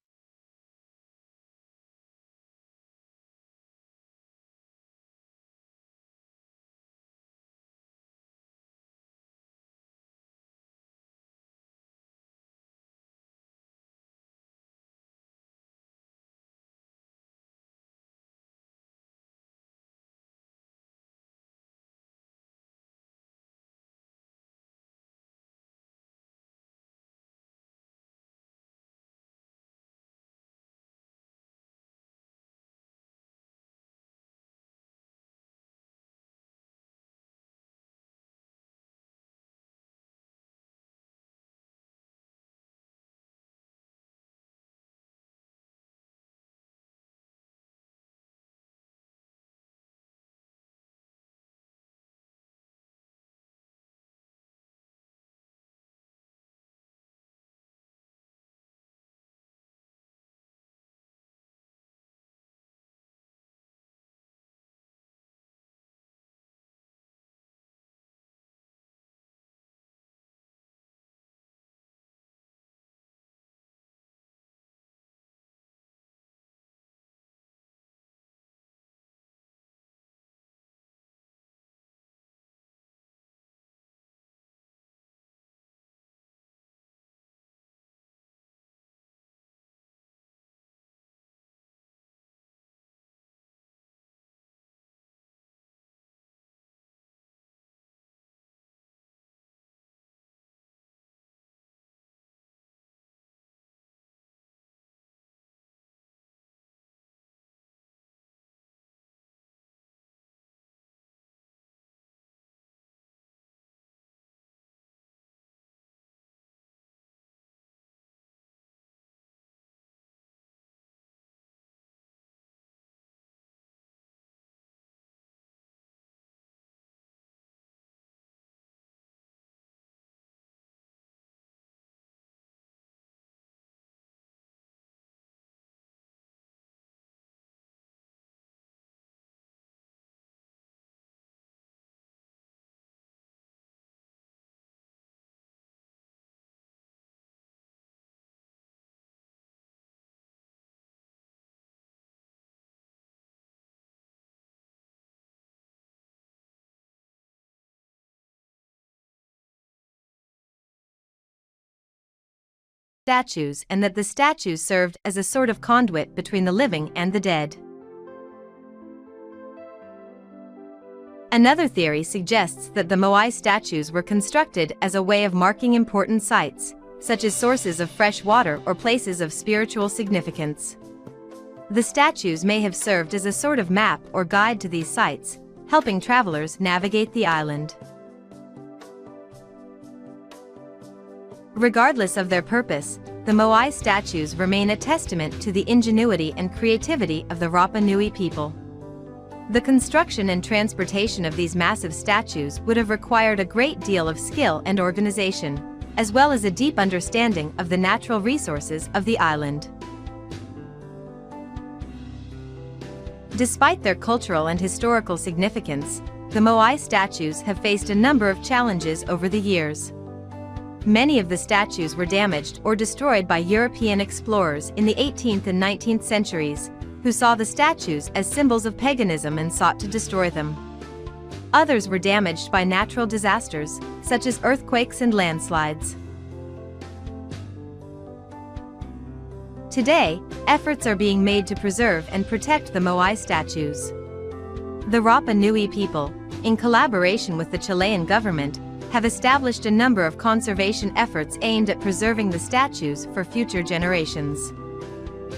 Statues, and that the statues served as a sort of conduit between the living and the dead. Another theory suggests that the Moai statues were constructed as a way of marking important sites, such as sources of fresh water or places of spiritual significance. The statues may have served as a sort of map or guide to these sites, helping travelers navigate the island. Regardless of their purpose, the Moai statues remain a testament to the ingenuity and creativity of the Rapa Nui people. The construction and transportation of these massive statues would have required a great deal of skill and organization, as well as a deep understanding of the natural resources of the island. Despite their cultural and historical significance, the Moai statues have faced a number of challenges over the years. Many of the statues were damaged or destroyed by European explorers in the 18th and 19th centuries, who saw the statues as symbols of paganism and sought to destroy them. Others were damaged by natural disasters, such as earthquakes and landslides. Today, efforts are being made to preserve and protect the Moai statues. The Rapa Nui people, in collaboration with the Chilean government, have established a number of conservation efforts aimed at preserving the statues for future generations.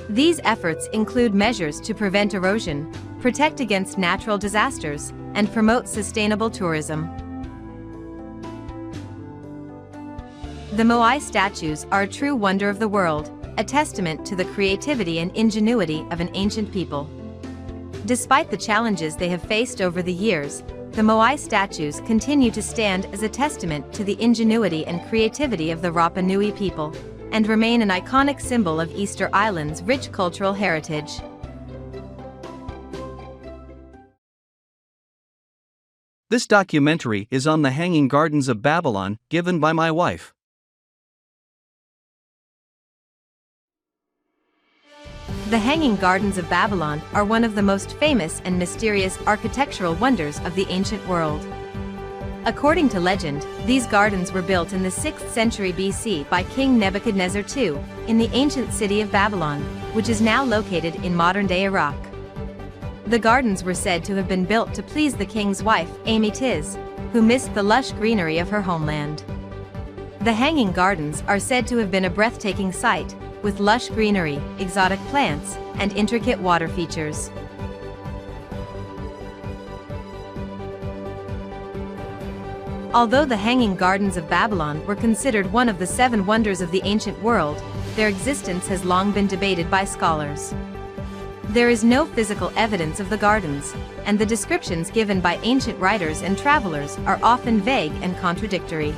These efforts include measures to prevent erosion, protect against natural disasters, and promote sustainable tourism. The Moai statues are a true wonder of the world, a testament to the creativity and ingenuity of an ancient people. Despite the challenges they have faced over the years, the Moai statues continue to stand as a testament to the ingenuity and creativity of the Rapa Nui people, and remain an iconic symbol of Easter Island's rich cultural heritage. This documentary is on the Hanging Gardens of Babylon, given by my wife. The Hanging Gardens of Babylon are one of the most famous and mysterious architectural wonders of the ancient world. According to legend, these gardens were built in the 6th century BC by King Nebuchadnezzar II, in the ancient city of Babylon, which is now located in modern-day Iraq. The gardens were said to have been built to please the king's wife, Itzá, who missed the lush greenery of her homeland. The Hanging Gardens are said to have been a breathtaking sight, with lush greenery, exotic plants, and intricate water features. Although the Hanging Gardens of Babylon were considered one of the 7 wonders of the ancient world, their existence has long been debated by scholars. There is no physical evidence of the gardens, and the descriptions given by ancient writers and travelers are often vague and contradictory.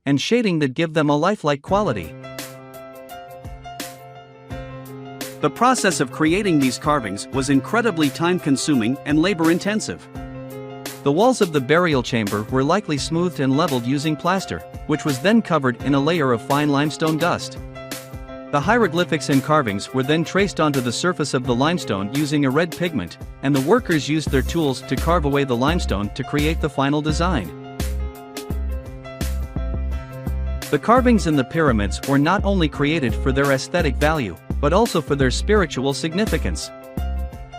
and shading that give them a lifelike quality. The process of creating these carvings was incredibly time-consuming and labor-intensive. The walls of the burial chamber were likely smoothed and leveled using plaster, which was then covered in a layer of fine limestone dust. The hieroglyphics and carvings were then traced onto the surface of the limestone using a red pigment, and the workers used their tools to carve away the limestone to create the final design. The carvings in the pyramids were not only created for their aesthetic value, but also for their spiritual significance.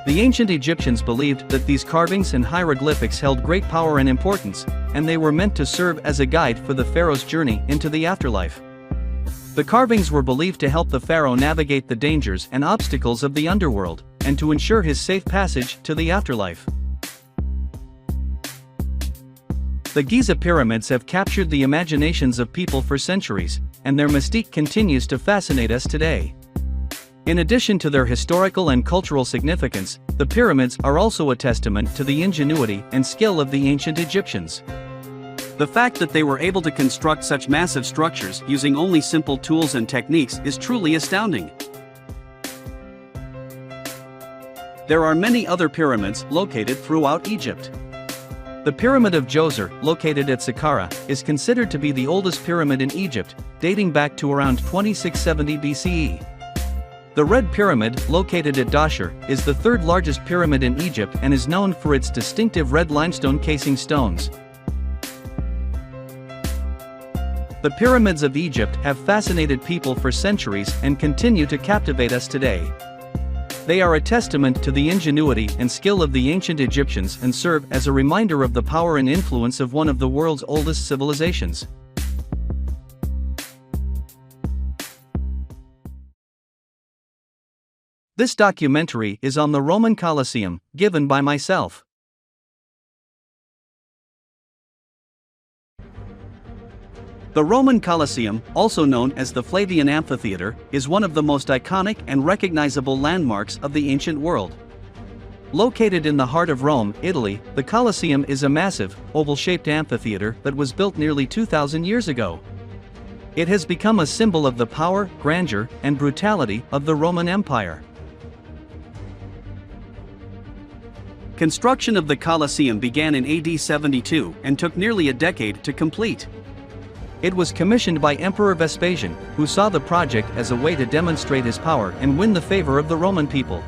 The ancient Egyptians believed that these carvings and hieroglyphics held great power and importance, and they were meant to serve as a guide for the pharaoh's journey into the afterlife. The carvings were believed to help the pharaoh navigate the dangers and obstacles of the underworld, and to ensure his safe passage to the afterlife. The Giza pyramids have captured the imaginations of people for centuries, and their mystique continues to fascinate us today. In addition to their historical and cultural significance, the pyramids are also a testament to the ingenuity and skill of the ancient Egyptians. The fact that they were able to construct such massive structures using only simple tools and techniques is truly astounding. There are many other pyramids located throughout Egypt. The Pyramid of Djoser, located at Saqqara, is considered to be the oldest pyramid in Egypt, dating back to around 2670 BCE. The Red Pyramid, located at Dahshur, is the third largest pyramid in Egypt and is known for its distinctive red limestone casing stones. The pyramids of Egypt have fascinated people for centuries and continue to captivate us today. They are a testament to the ingenuity and skill of the ancient Egyptians and serve as a reminder of the power and influence of one of the world's oldest civilizations. This documentary is on the Roman Colosseum, given by myself. The Roman Colosseum, also known as the Flavian Amphitheater, is one of the most iconic and recognizable landmarks of the ancient world. Located in the heart of Rome, Italy, the Colosseum is a massive, oval-shaped amphitheater that was built nearly 2,000 years ago. It has become a symbol of the power, grandeur, and brutality of the Roman Empire. Construction of the Colosseum began in AD 72 and took nearly a decade to complete. It was commissioned by Emperor Vespasian, who saw the project as a way to demonstrate his power and win the favor of the Roman people.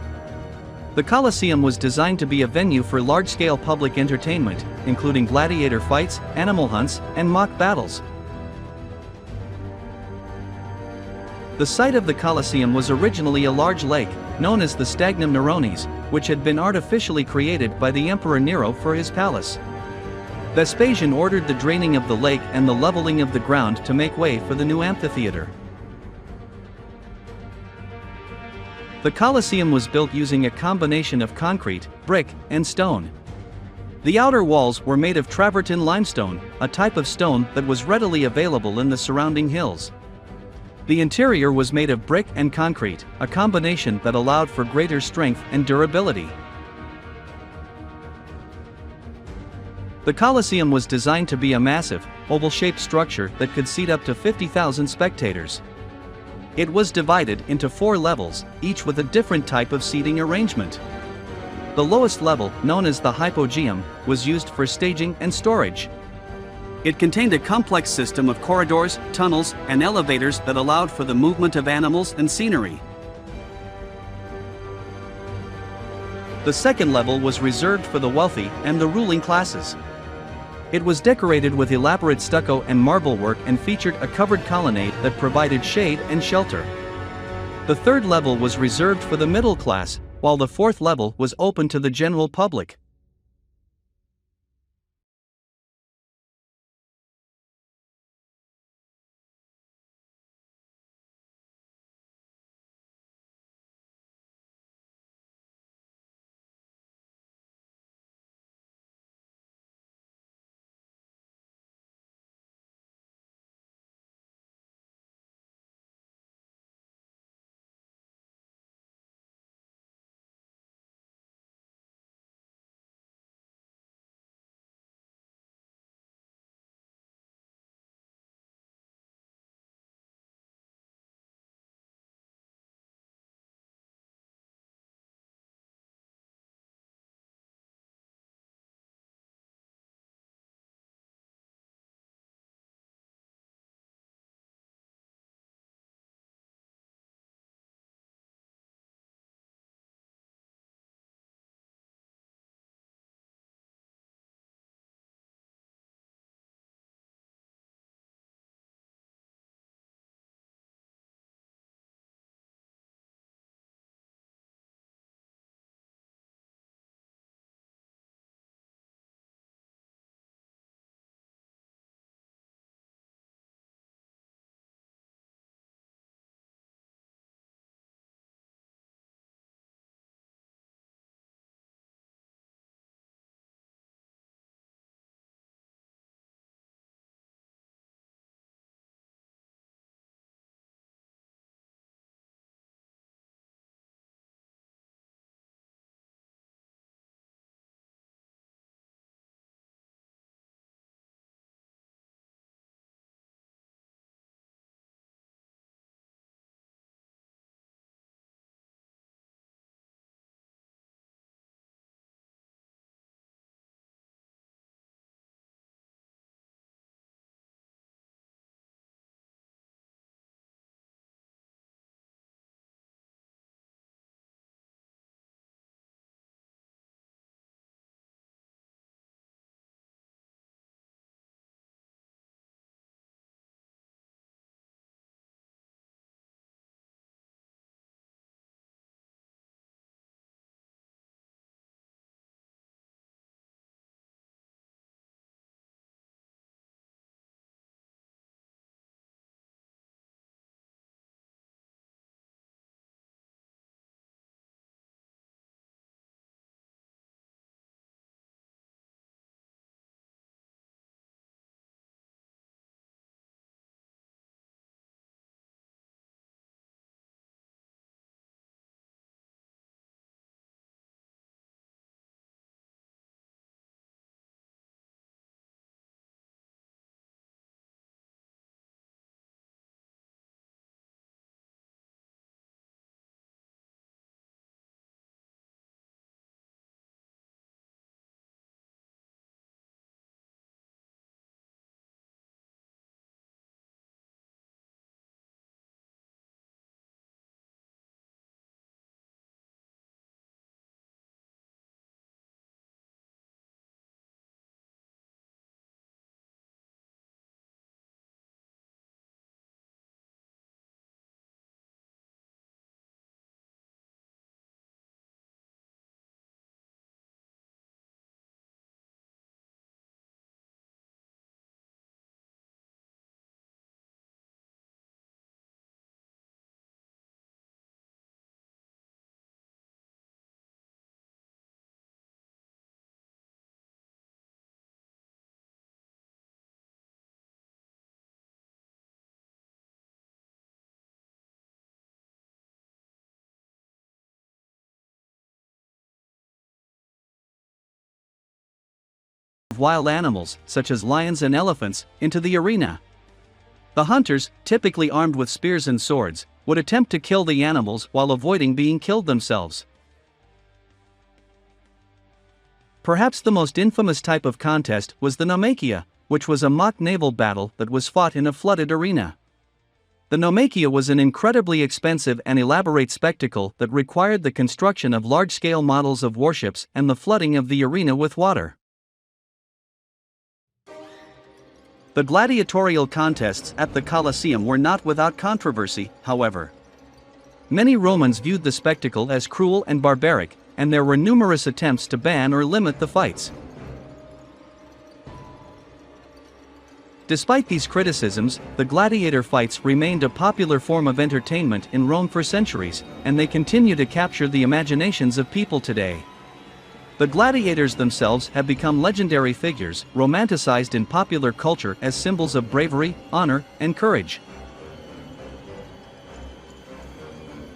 The Colosseum was designed to be a venue for large-scale public entertainment, including gladiator fights, animal hunts, and mock battles. The site of the Colosseum was originally a large lake, known as the Stagnum Nerones, which had been artificially created by the Emperor Nero for his palace. Vespasian ordered the draining of the lake and the leveling of the ground to make way for the new amphitheater. The Colosseum was built using a combination of concrete, brick, and stone. The outer walls were made of travertine limestone, a type of stone that was readily available in the surrounding hills. The interior was made of brick and concrete, a combination that allowed for greater strength and durability. The Colosseum was designed to be a massive, oval-shaped structure that could seat up to 50,000 spectators. It was divided into 4 levels, each with a different type of seating arrangement. The lowest level, known as the hypogeum, was used for staging and storage. It contained a complex system of corridors, tunnels, and elevators that allowed for the movement of animals and scenery. The second level was reserved for the wealthy and the ruling classes. It was decorated with elaborate stucco and marble work and featured a covered colonnade that provided shade and shelter. The third level was reserved for the middle class, while the fourth level was open to the general public. wild animals, such as lions and elephants, into the arena. The hunters, typically armed with spears and swords, would attempt to kill the animals while avoiding being killed themselves. Perhaps the most infamous type of contest was the Naumachia, which was a mock naval battle that was fought in a flooded arena. The Naumachia was an incredibly expensive and elaborate spectacle that required the construction of large-scale models of warships and the flooding of the arena with water. The gladiatorial contests at the Colosseum were not without controversy, however. Many Romans viewed the spectacle as cruel and barbaric, and there were numerous attempts to ban or limit the fights. Despite these criticisms, the gladiator fights remained a popular form of entertainment in Rome for centuries, and they continue to capture the imaginations of people today. The gladiators themselves have become legendary figures, romanticized in popular culture as symbols of bravery, honor, and courage.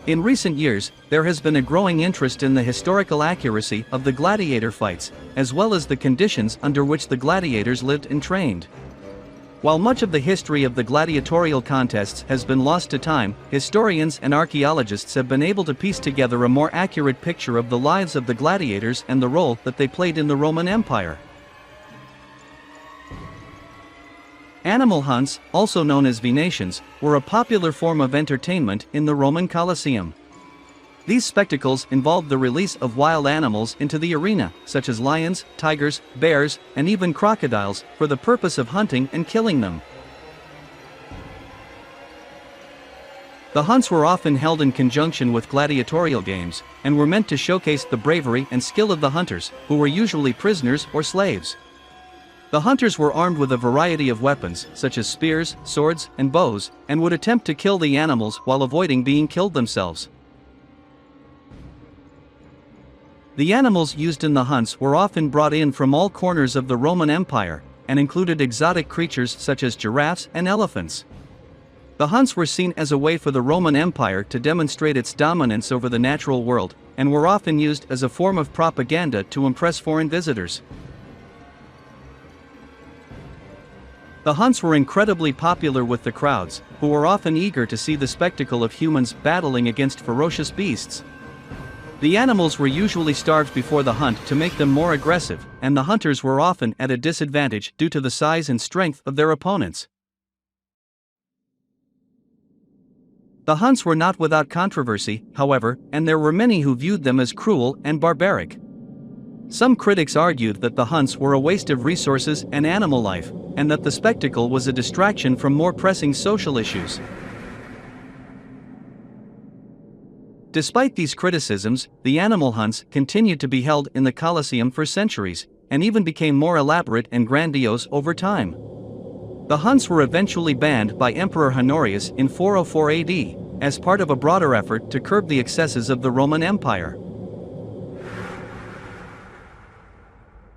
In recent years, there has been a growing interest in the historical accuracy of the gladiator fights, as well as the conditions under which the gladiators lived and trained. While much of the history of the gladiatorial contests has been lost to time, historians and archaeologists have been able to piece together a more accurate picture of the lives of the gladiators and the role that they played in the Roman Empire. Animal hunts, also known as venations, were a popular form of entertainment in the Roman Colosseum. These spectacles involved the release of wild animals into the arena, such as lions, tigers, bears, and even crocodiles, for the purpose of hunting and killing them. The hunts were often held in conjunction with gladiatorial games, and were meant to showcase the bravery and skill of the hunters, who were usually prisoners or slaves. The hunters were armed with a variety of weapons, such as spears, swords, and bows, and would attempt to kill the animals while avoiding being killed themselves. The animals used in the hunts were often brought in from all corners of the Roman Empire, and included exotic creatures such as giraffes and elephants. The hunts were seen as a way for the Roman Empire to demonstrate its dominance over the natural world, and were often used as a form of propaganda to impress foreign visitors. The hunts were incredibly popular with the crowds, who were often eager to see the spectacle of humans battling against ferocious beasts. The animals were usually starved before the hunt to make them more aggressive, and the hunters were often at a disadvantage due to the size and strength of their opponents. The hunts were not without controversy, however, and there were many who viewed them as cruel and barbaric. Some critics argued that the hunts were a waste of resources and animal life, and that the spectacle was a distraction from more pressing social issues. Despite these criticisms, the animal hunts continued to be held in the Colosseum for centuries, and even became more elaborate and grandiose over time. The hunts were eventually banned by Emperor Honorius in 404 AD, as part of a broader effort to curb the excesses of the Roman Empire.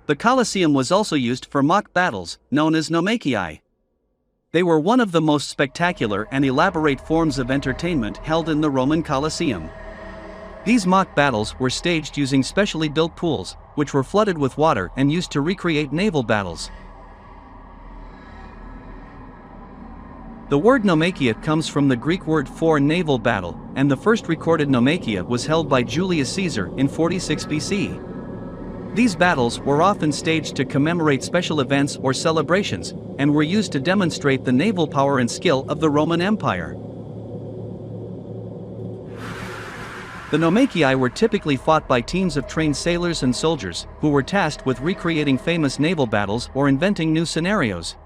The Colosseum was also used for mock battles, known as Naumachii. They were one of the most spectacular and elaborate forms of entertainment held in the Roman Colosseum. These mock battles were staged using specially built pools, which were flooded with water and used to recreate naval battles. The word Naumachia comes from the Greek word for naval battle, and the first recorded Naumachia was held by Julius Caesar in 46 BC. These battles were often staged to commemorate special events or celebrations, and were used to demonstrate the naval power and skill of the Roman Empire. The Naumachii were typically fought by teams of trained sailors and soldiers, who were tasked with recreating famous naval battles or inventing new scenarios.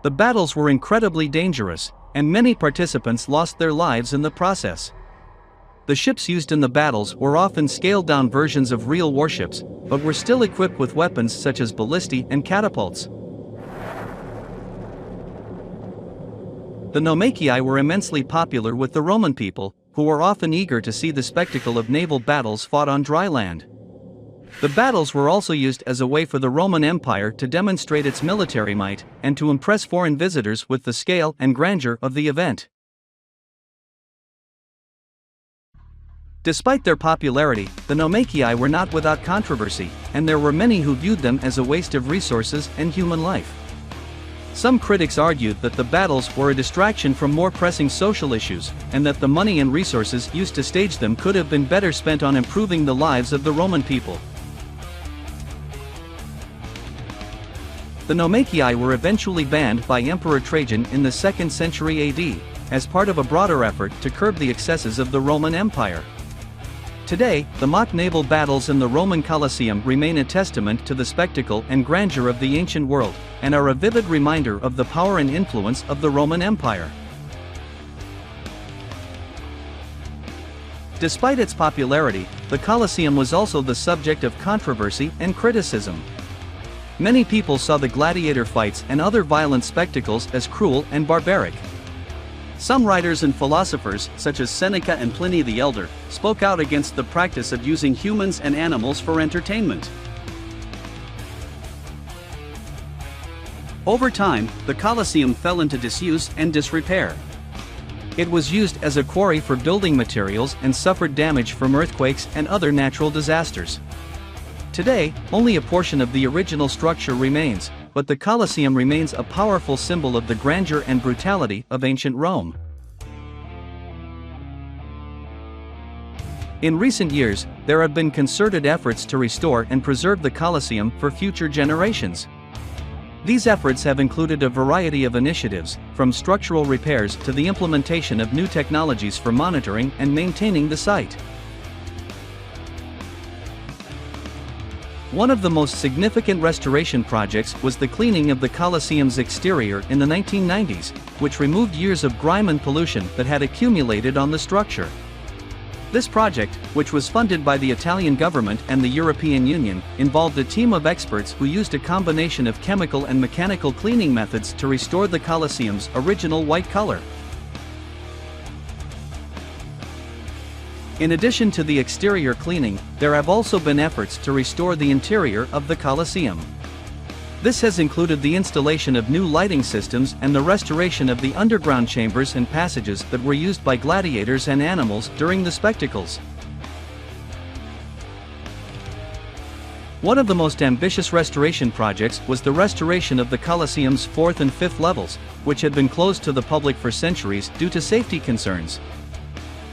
The battles were incredibly dangerous, and many participants lost their lives in the process. The ships used in the battles were often scaled-down versions of real warships, but were still equipped with weapons such as ballistae and catapults. The Naumachii were immensely popular with the Roman people, who were often eager to see the spectacle of naval battles fought on dry land. The battles were also used as a way for the Roman Empire to demonstrate its military might, and to impress foreign visitors with the scale and grandeur of the event. Despite their popularity, the Naumachii were not without controversy, and there were many who viewed them as a waste of resources and human life. Some critics argued that the battles were a distraction from more pressing social issues, and that the money and resources used to stage them could have been better spent on improving the lives of the Roman people. The Naumachii were eventually banned by Emperor Trajan in the 2nd century AD, as part of a broader effort to curb the excesses of the Roman Empire. Today, the mock naval battles in the Roman Colosseum remain a testament to the spectacle and grandeur of the ancient world, and are a vivid reminder of the power and influence of the Roman Empire. Despite its popularity, the Colosseum was also the subject of controversy and criticism. Many people saw the gladiator fights and other violent spectacles as cruel and barbaric. Some writers and philosophers, such as Seneca and Pliny the Elder, spoke out against the practice of using humans and animals for entertainment. Over time, the Colosseum fell into disuse and disrepair. It was used as a quarry for building materials and suffered damage from earthquakes and other natural disasters. Today, only a portion of the original structure remains, but the Colosseum remains a powerful symbol of the grandeur and brutality of ancient Rome. In recent years, there have been concerted efforts to restore and preserve the Colosseum for future generations. These efforts have included a variety of initiatives, from structural repairs to the implementation of new technologies for monitoring and maintaining the site. One of the most significant restoration projects was the cleaning of the Colosseum's exterior in the 1990s, which removed years of grime and pollution that had accumulated on the structure. This project, which was funded by the Italian government and the European Union, involved a team of experts who used a combination of chemical and mechanical cleaning methods to restore the Colosseum's original white color. In addition to the exterior cleaning, there have also been efforts to restore the interior of the Colosseum. This has included the installation of new lighting systems and the restoration of the underground chambers and passages that were used by gladiators and animals during the spectacles. One of the most ambitious restoration projects was the restoration of the Colosseum's 4th and 5th levels, which had been closed to the public for centuries due to safety concerns.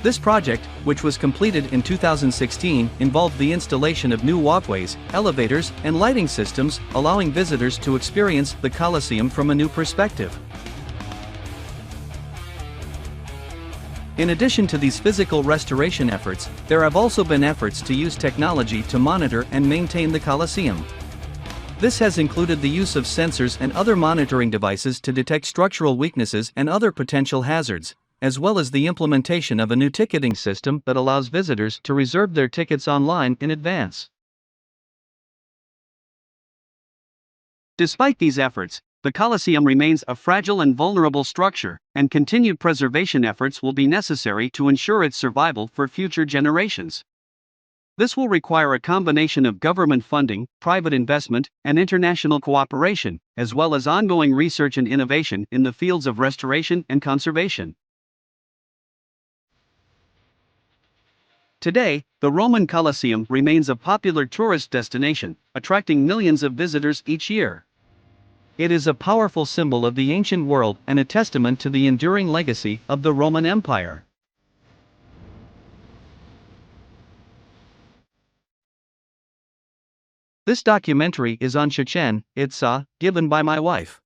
This project, which was completed in 2016, involved the installation of new walkways, elevators, and lighting systems, allowing visitors to experience the Colosseum from a new perspective. In addition to these physical restoration efforts, there have also been efforts to use technology to monitor and maintain the Colosseum. This has included the use of sensors and other monitoring devices to detect structural weaknesses and other potential hazards, as well as the implementation of a new ticketing system that allows visitors to reserve their tickets online in advance. Despite these efforts, the Colosseum remains a fragile and vulnerable structure, and continued preservation efforts will be necessary to ensure its survival for future generations. This will require a combination of government funding, private investment, and international cooperation, as well as ongoing research and innovation in the fields of restoration and conservation. Today, the Roman Colosseum remains a popular tourist destination, attracting millions of visitors each year. It is a powerful symbol of the ancient world and a testament to the enduring legacy of the Roman Empire. This documentary is on Chichén, Itzá, given by my wife.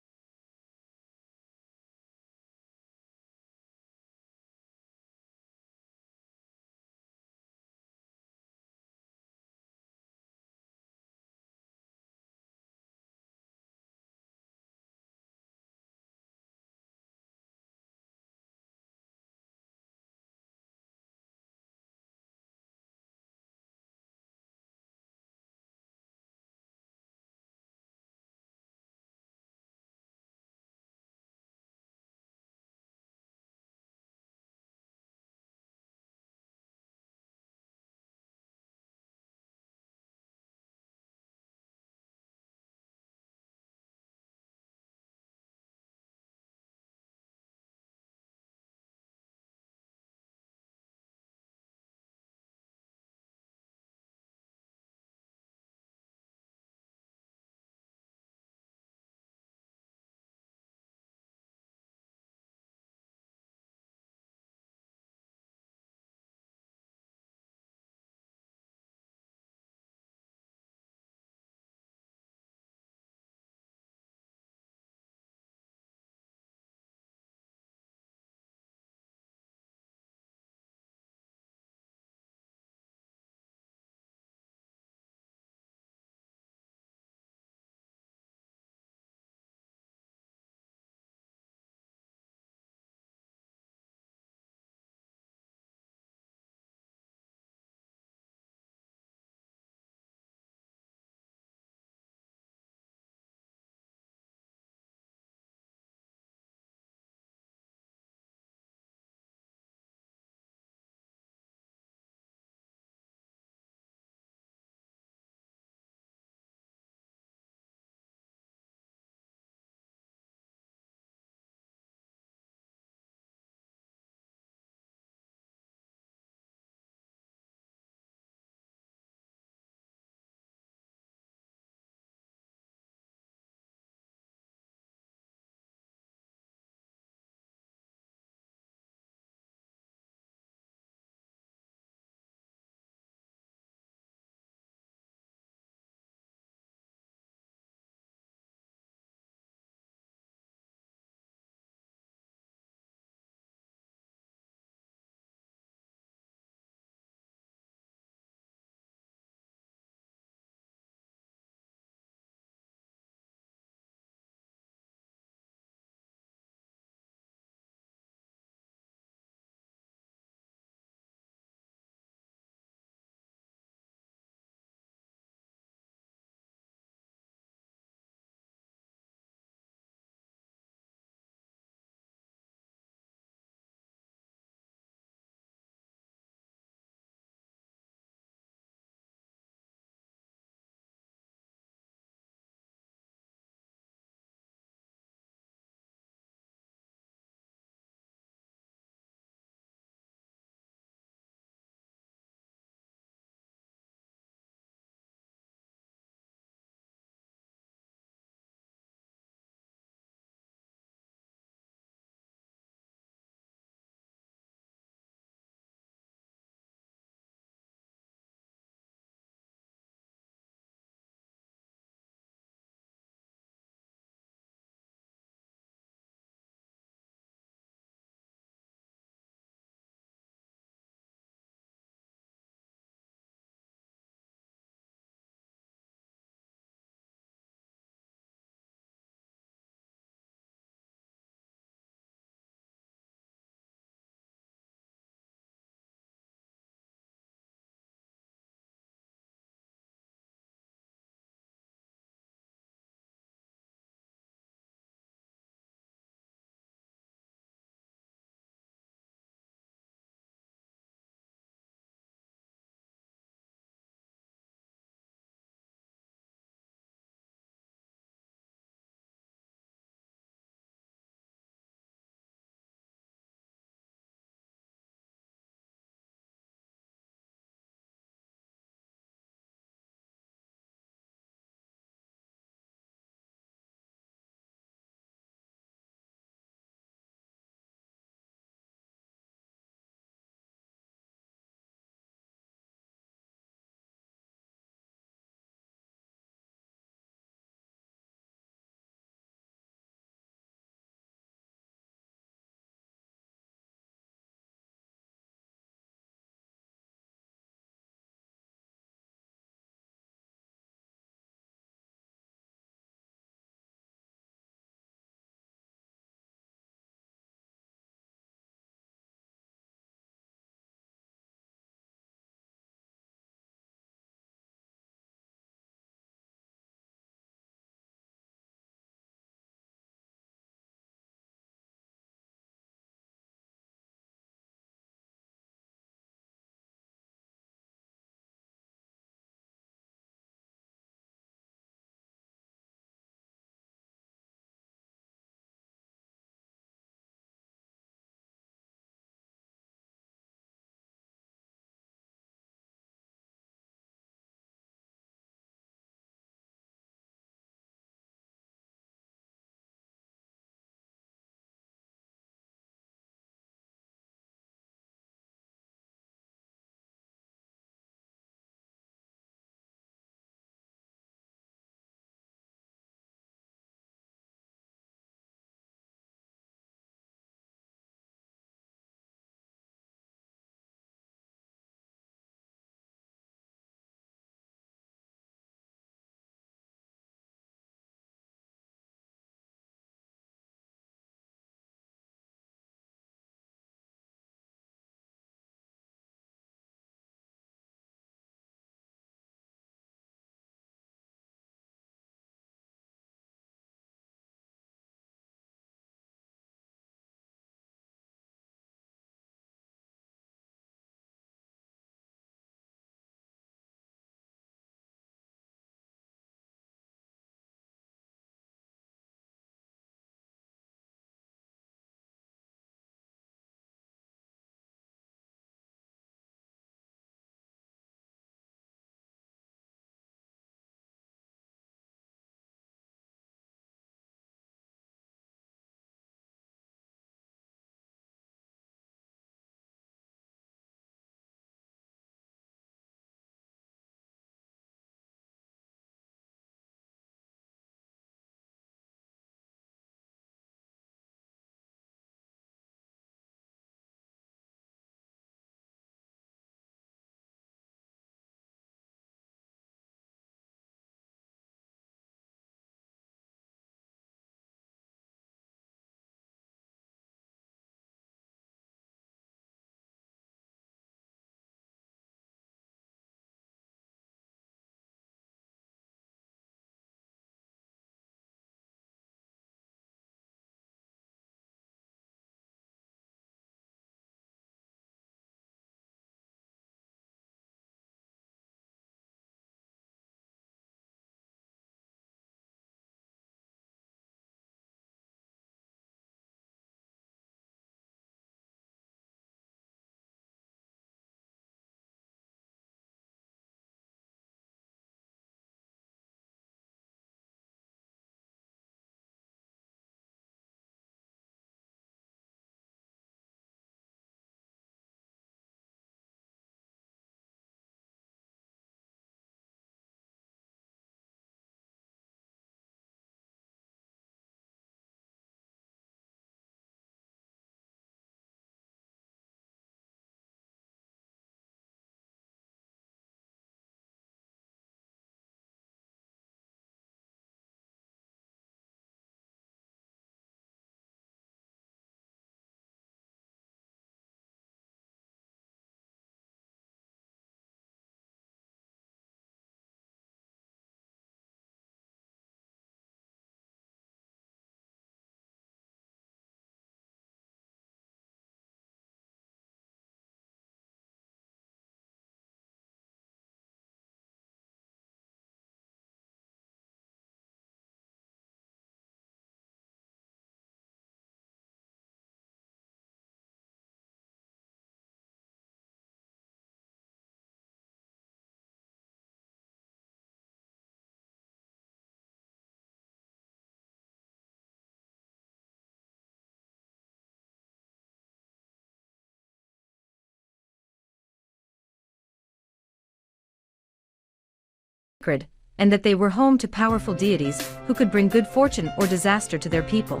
sacred, and that they were home to powerful deities who could bring good fortune or disaster to their people.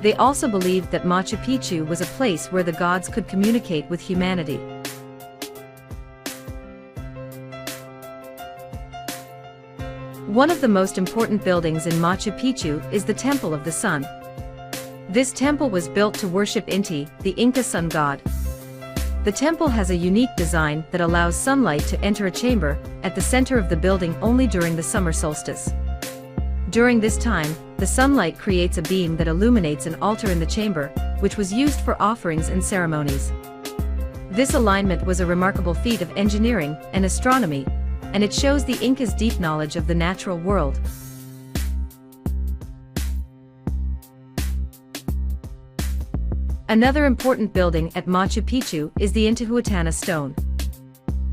They also believed that Machu Picchu was a place where the gods could communicate with humanity. One of the most important buildings in Machu Picchu is the Temple of the Sun. This temple was built to worship Inti, the Inca sun god. The temple has a unique design that allows sunlight to enter a chamber at the center of the building only during the summer solstice. During this time, the sunlight creates a beam that illuminates an altar in the chamber, which was used for offerings and ceremonies. This alignment was a remarkable feat of engineering and astronomy, and it shows the Incas' deep knowledge of the natural world. Another important building at Machu Picchu is the Intihuatana stone.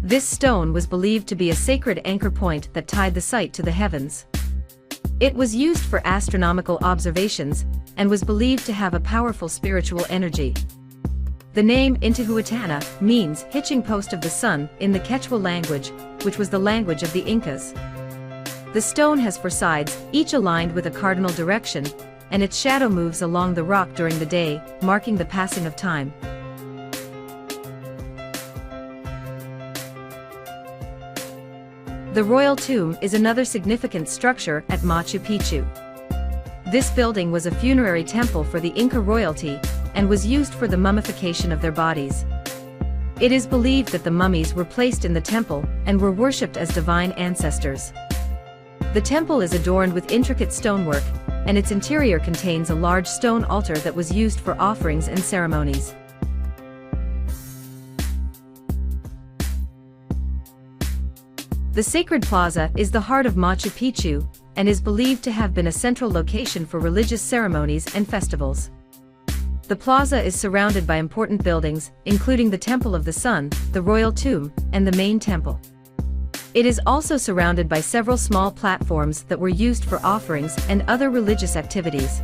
This stone was believed to be a sacred anchor point that tied the site to the heavens. It was used for astronomical observations and was believed to have a powerful spiritual energy. The name Intihuatana means hitching post of the sun in the Quechua language, which was the language of the Incas. The stone has 4 sides, each aligned with a cardinal direction, and its shadow moves along the rock during the day, marking the passing of time. The Royal Tomb is another significant structure at Machu Picchu. This building was a funerary temple for the Inca royalty and was used for the mummification of their bodies. It is believed that the mummies were placed in the temple and were worshipped as divine ancestors. The temple is adorned with intricate stonework, and its interior contains a large stone altar that was used for offerings and ceremonies. The Sacred Plaza is the heart of Machu Picchu and is believed to have been a central location for religious ceremonies and festivals. The plaza is surrounded by important buildings, including the Temple of the Sun, the Royal Tomb, and the main temple. It is also surrounded by several small platforms that were used for offerings and other religious activities.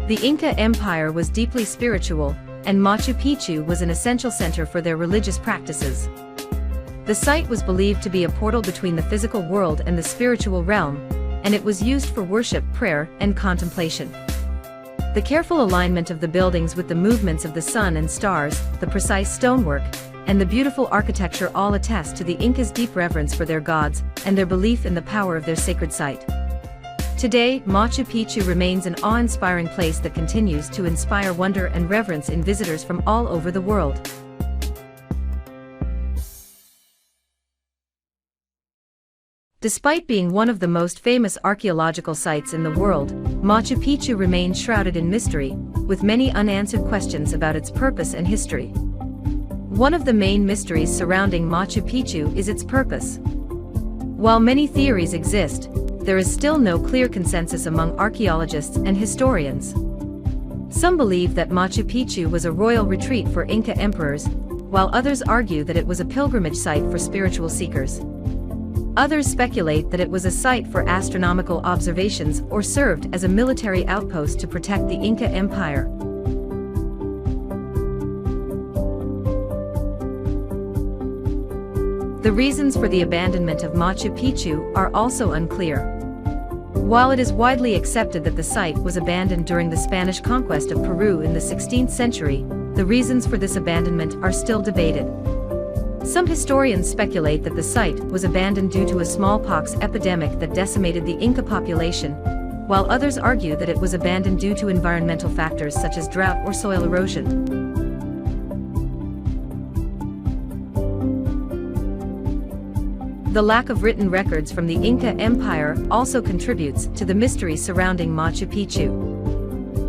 The Inca Empire was deeply spiritual, and Machu Picchu was an essential center for their religious practices. The site was believed to be a portal between the physical world and the spiritual realm, and it was used for worship, prayer, and contemplation. The careful alignment of the buildings with the movements of the sun and stars, the precise stonework, and the beautiful architecture all attest to the Incas' deep reverence for their gods and their belief in the power of their sacred site. Today, Machu Picchu remains an awe-inspiring place that continues to inspire wonder and reverence in visitors from all over the world. Despite being one of the most famous archaeological sites in the world, Machu Picchu remains shrouded in mystery, with many unanswered questions about its purpose and history. One of the main mysteries surrounding Machu Picchu is its purpose. While many theories exist, there is still no clear consensus among archaeologists and historians. Some believe that Machu Picchu was a royal retreat for Inca emperors, while others argue that it was a pilgrimage site for spiritual seekers. Others speculate that it was a site for astronomical observations or served as a military outpost to protect the Inca Empire. The reasons for the abandonment of Machu Picchu are also unclear. While it is widely accepted that the site was abandoned during the Spanish conquest of Peru in the 16th century, the reasons for this abandonment are still debated. Some historians speculate that the site was abandoned due to a smallpox epidemic that decimated the Inca population, while others argue that it was abandoned due to environmental factors such as drought or soil erosion. The lack of written records from the Inca Empire also contributes to the mystery surrounding Machu Picchu.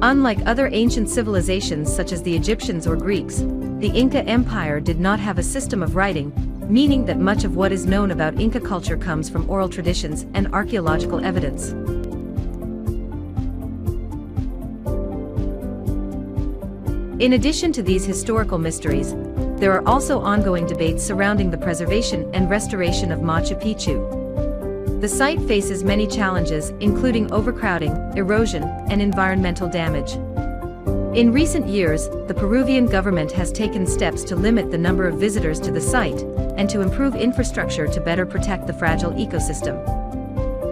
Unlike other ancient civilizations such as the Egyptians or Greeks, the Inca Empire did not have a system of writing, meaning that much of what is known about Inca culture comes from oral traditions and archaeological evidence. In addition to these historical mysteries, there are also ongoing debates surrounding the preservation and restoration of Machu Picchu. The site faces many challenges, including overcrowding, erosion, and environmental damage. In recent years, the Peruvian government has taken steps to limit the number of visitors to the site and to improve infrastructure to better protect the fragile ecosystem.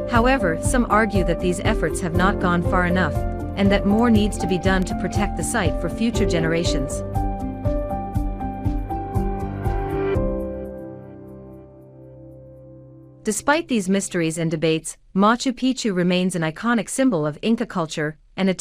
However, some argue that these efforts have not gone far enough, and that more needs to be done to protect the site for future generations. Despite these mysteries and debates, Machu Picchu remains an iconic symbol of Inca culture and a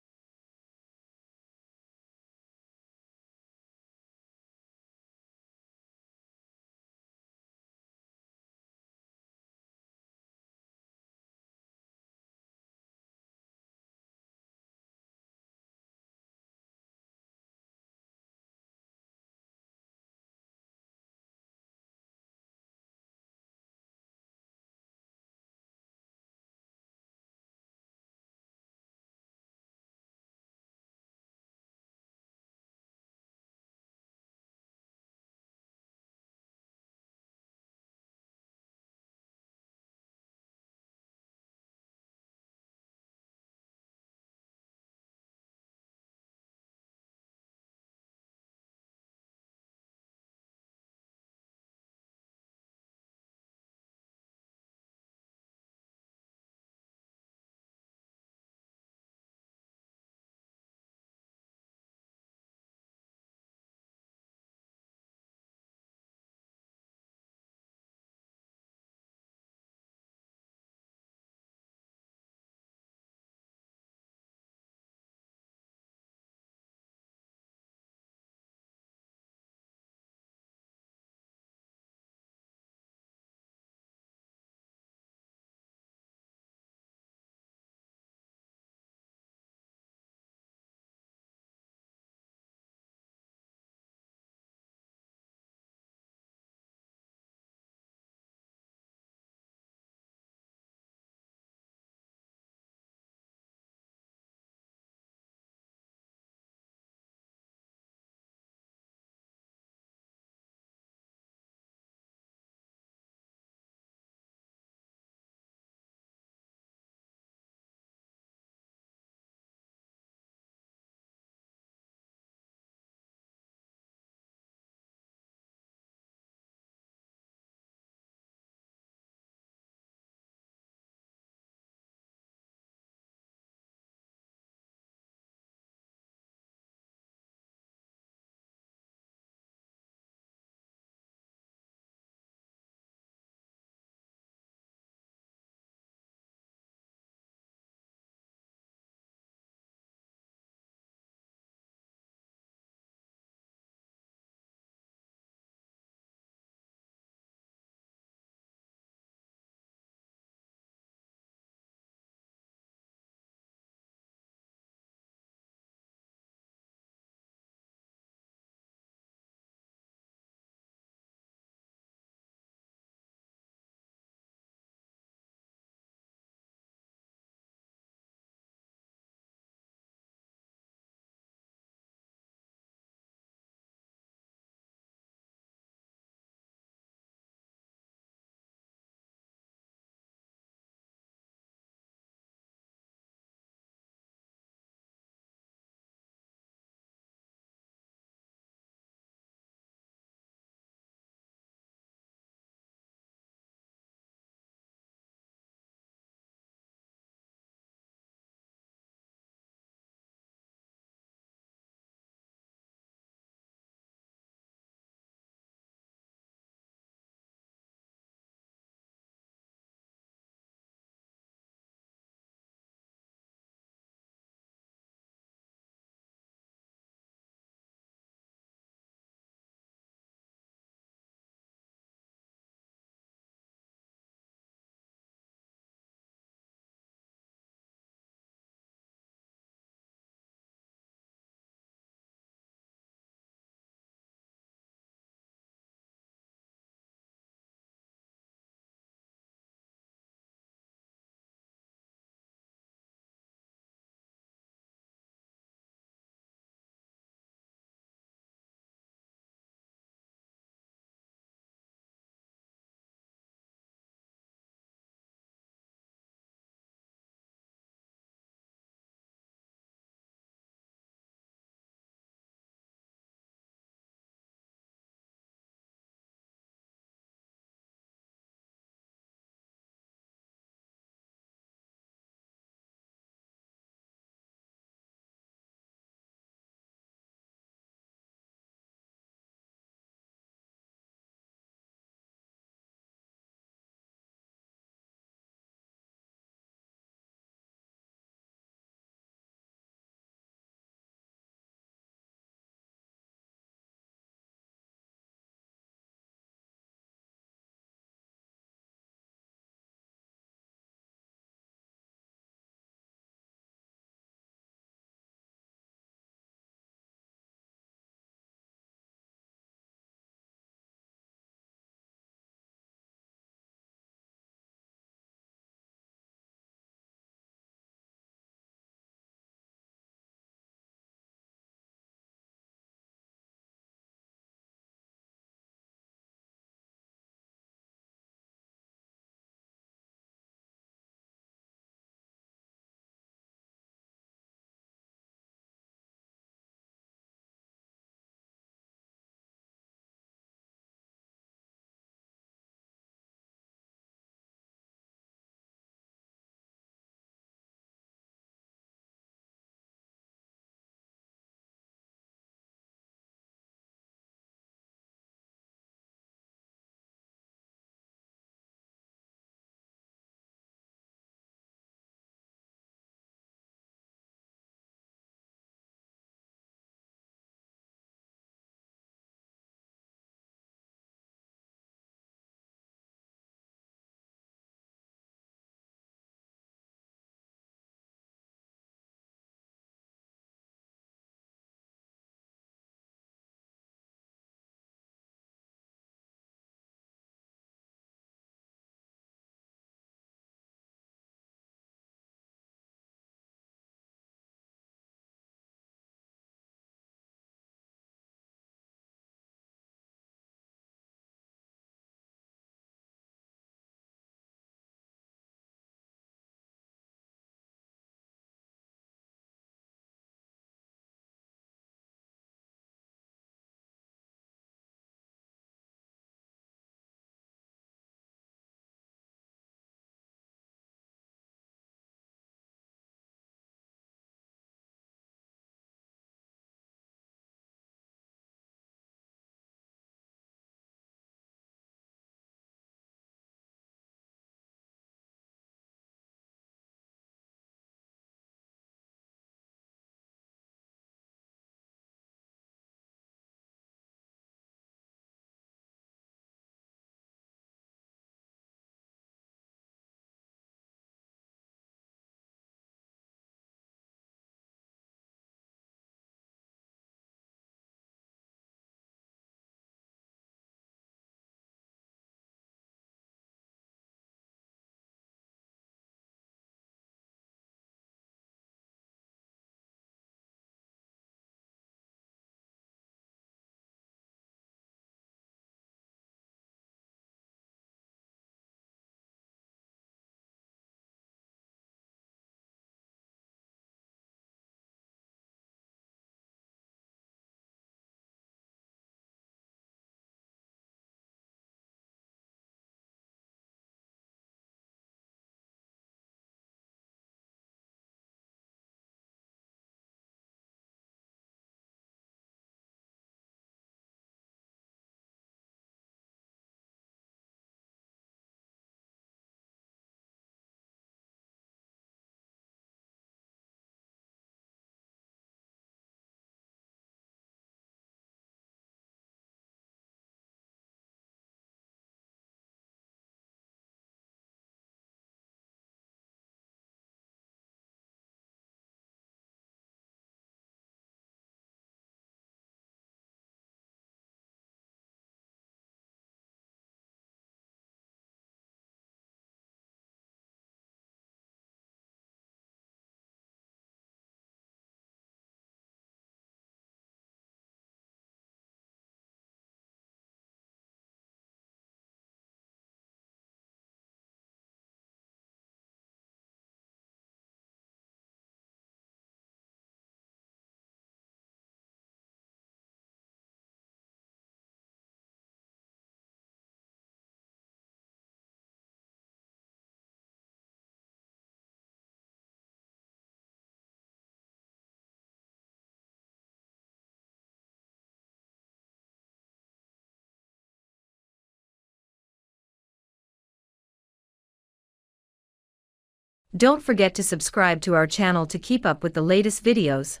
Don't forget to subscribe to our channel to keep up with the latest videos.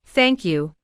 Thank you.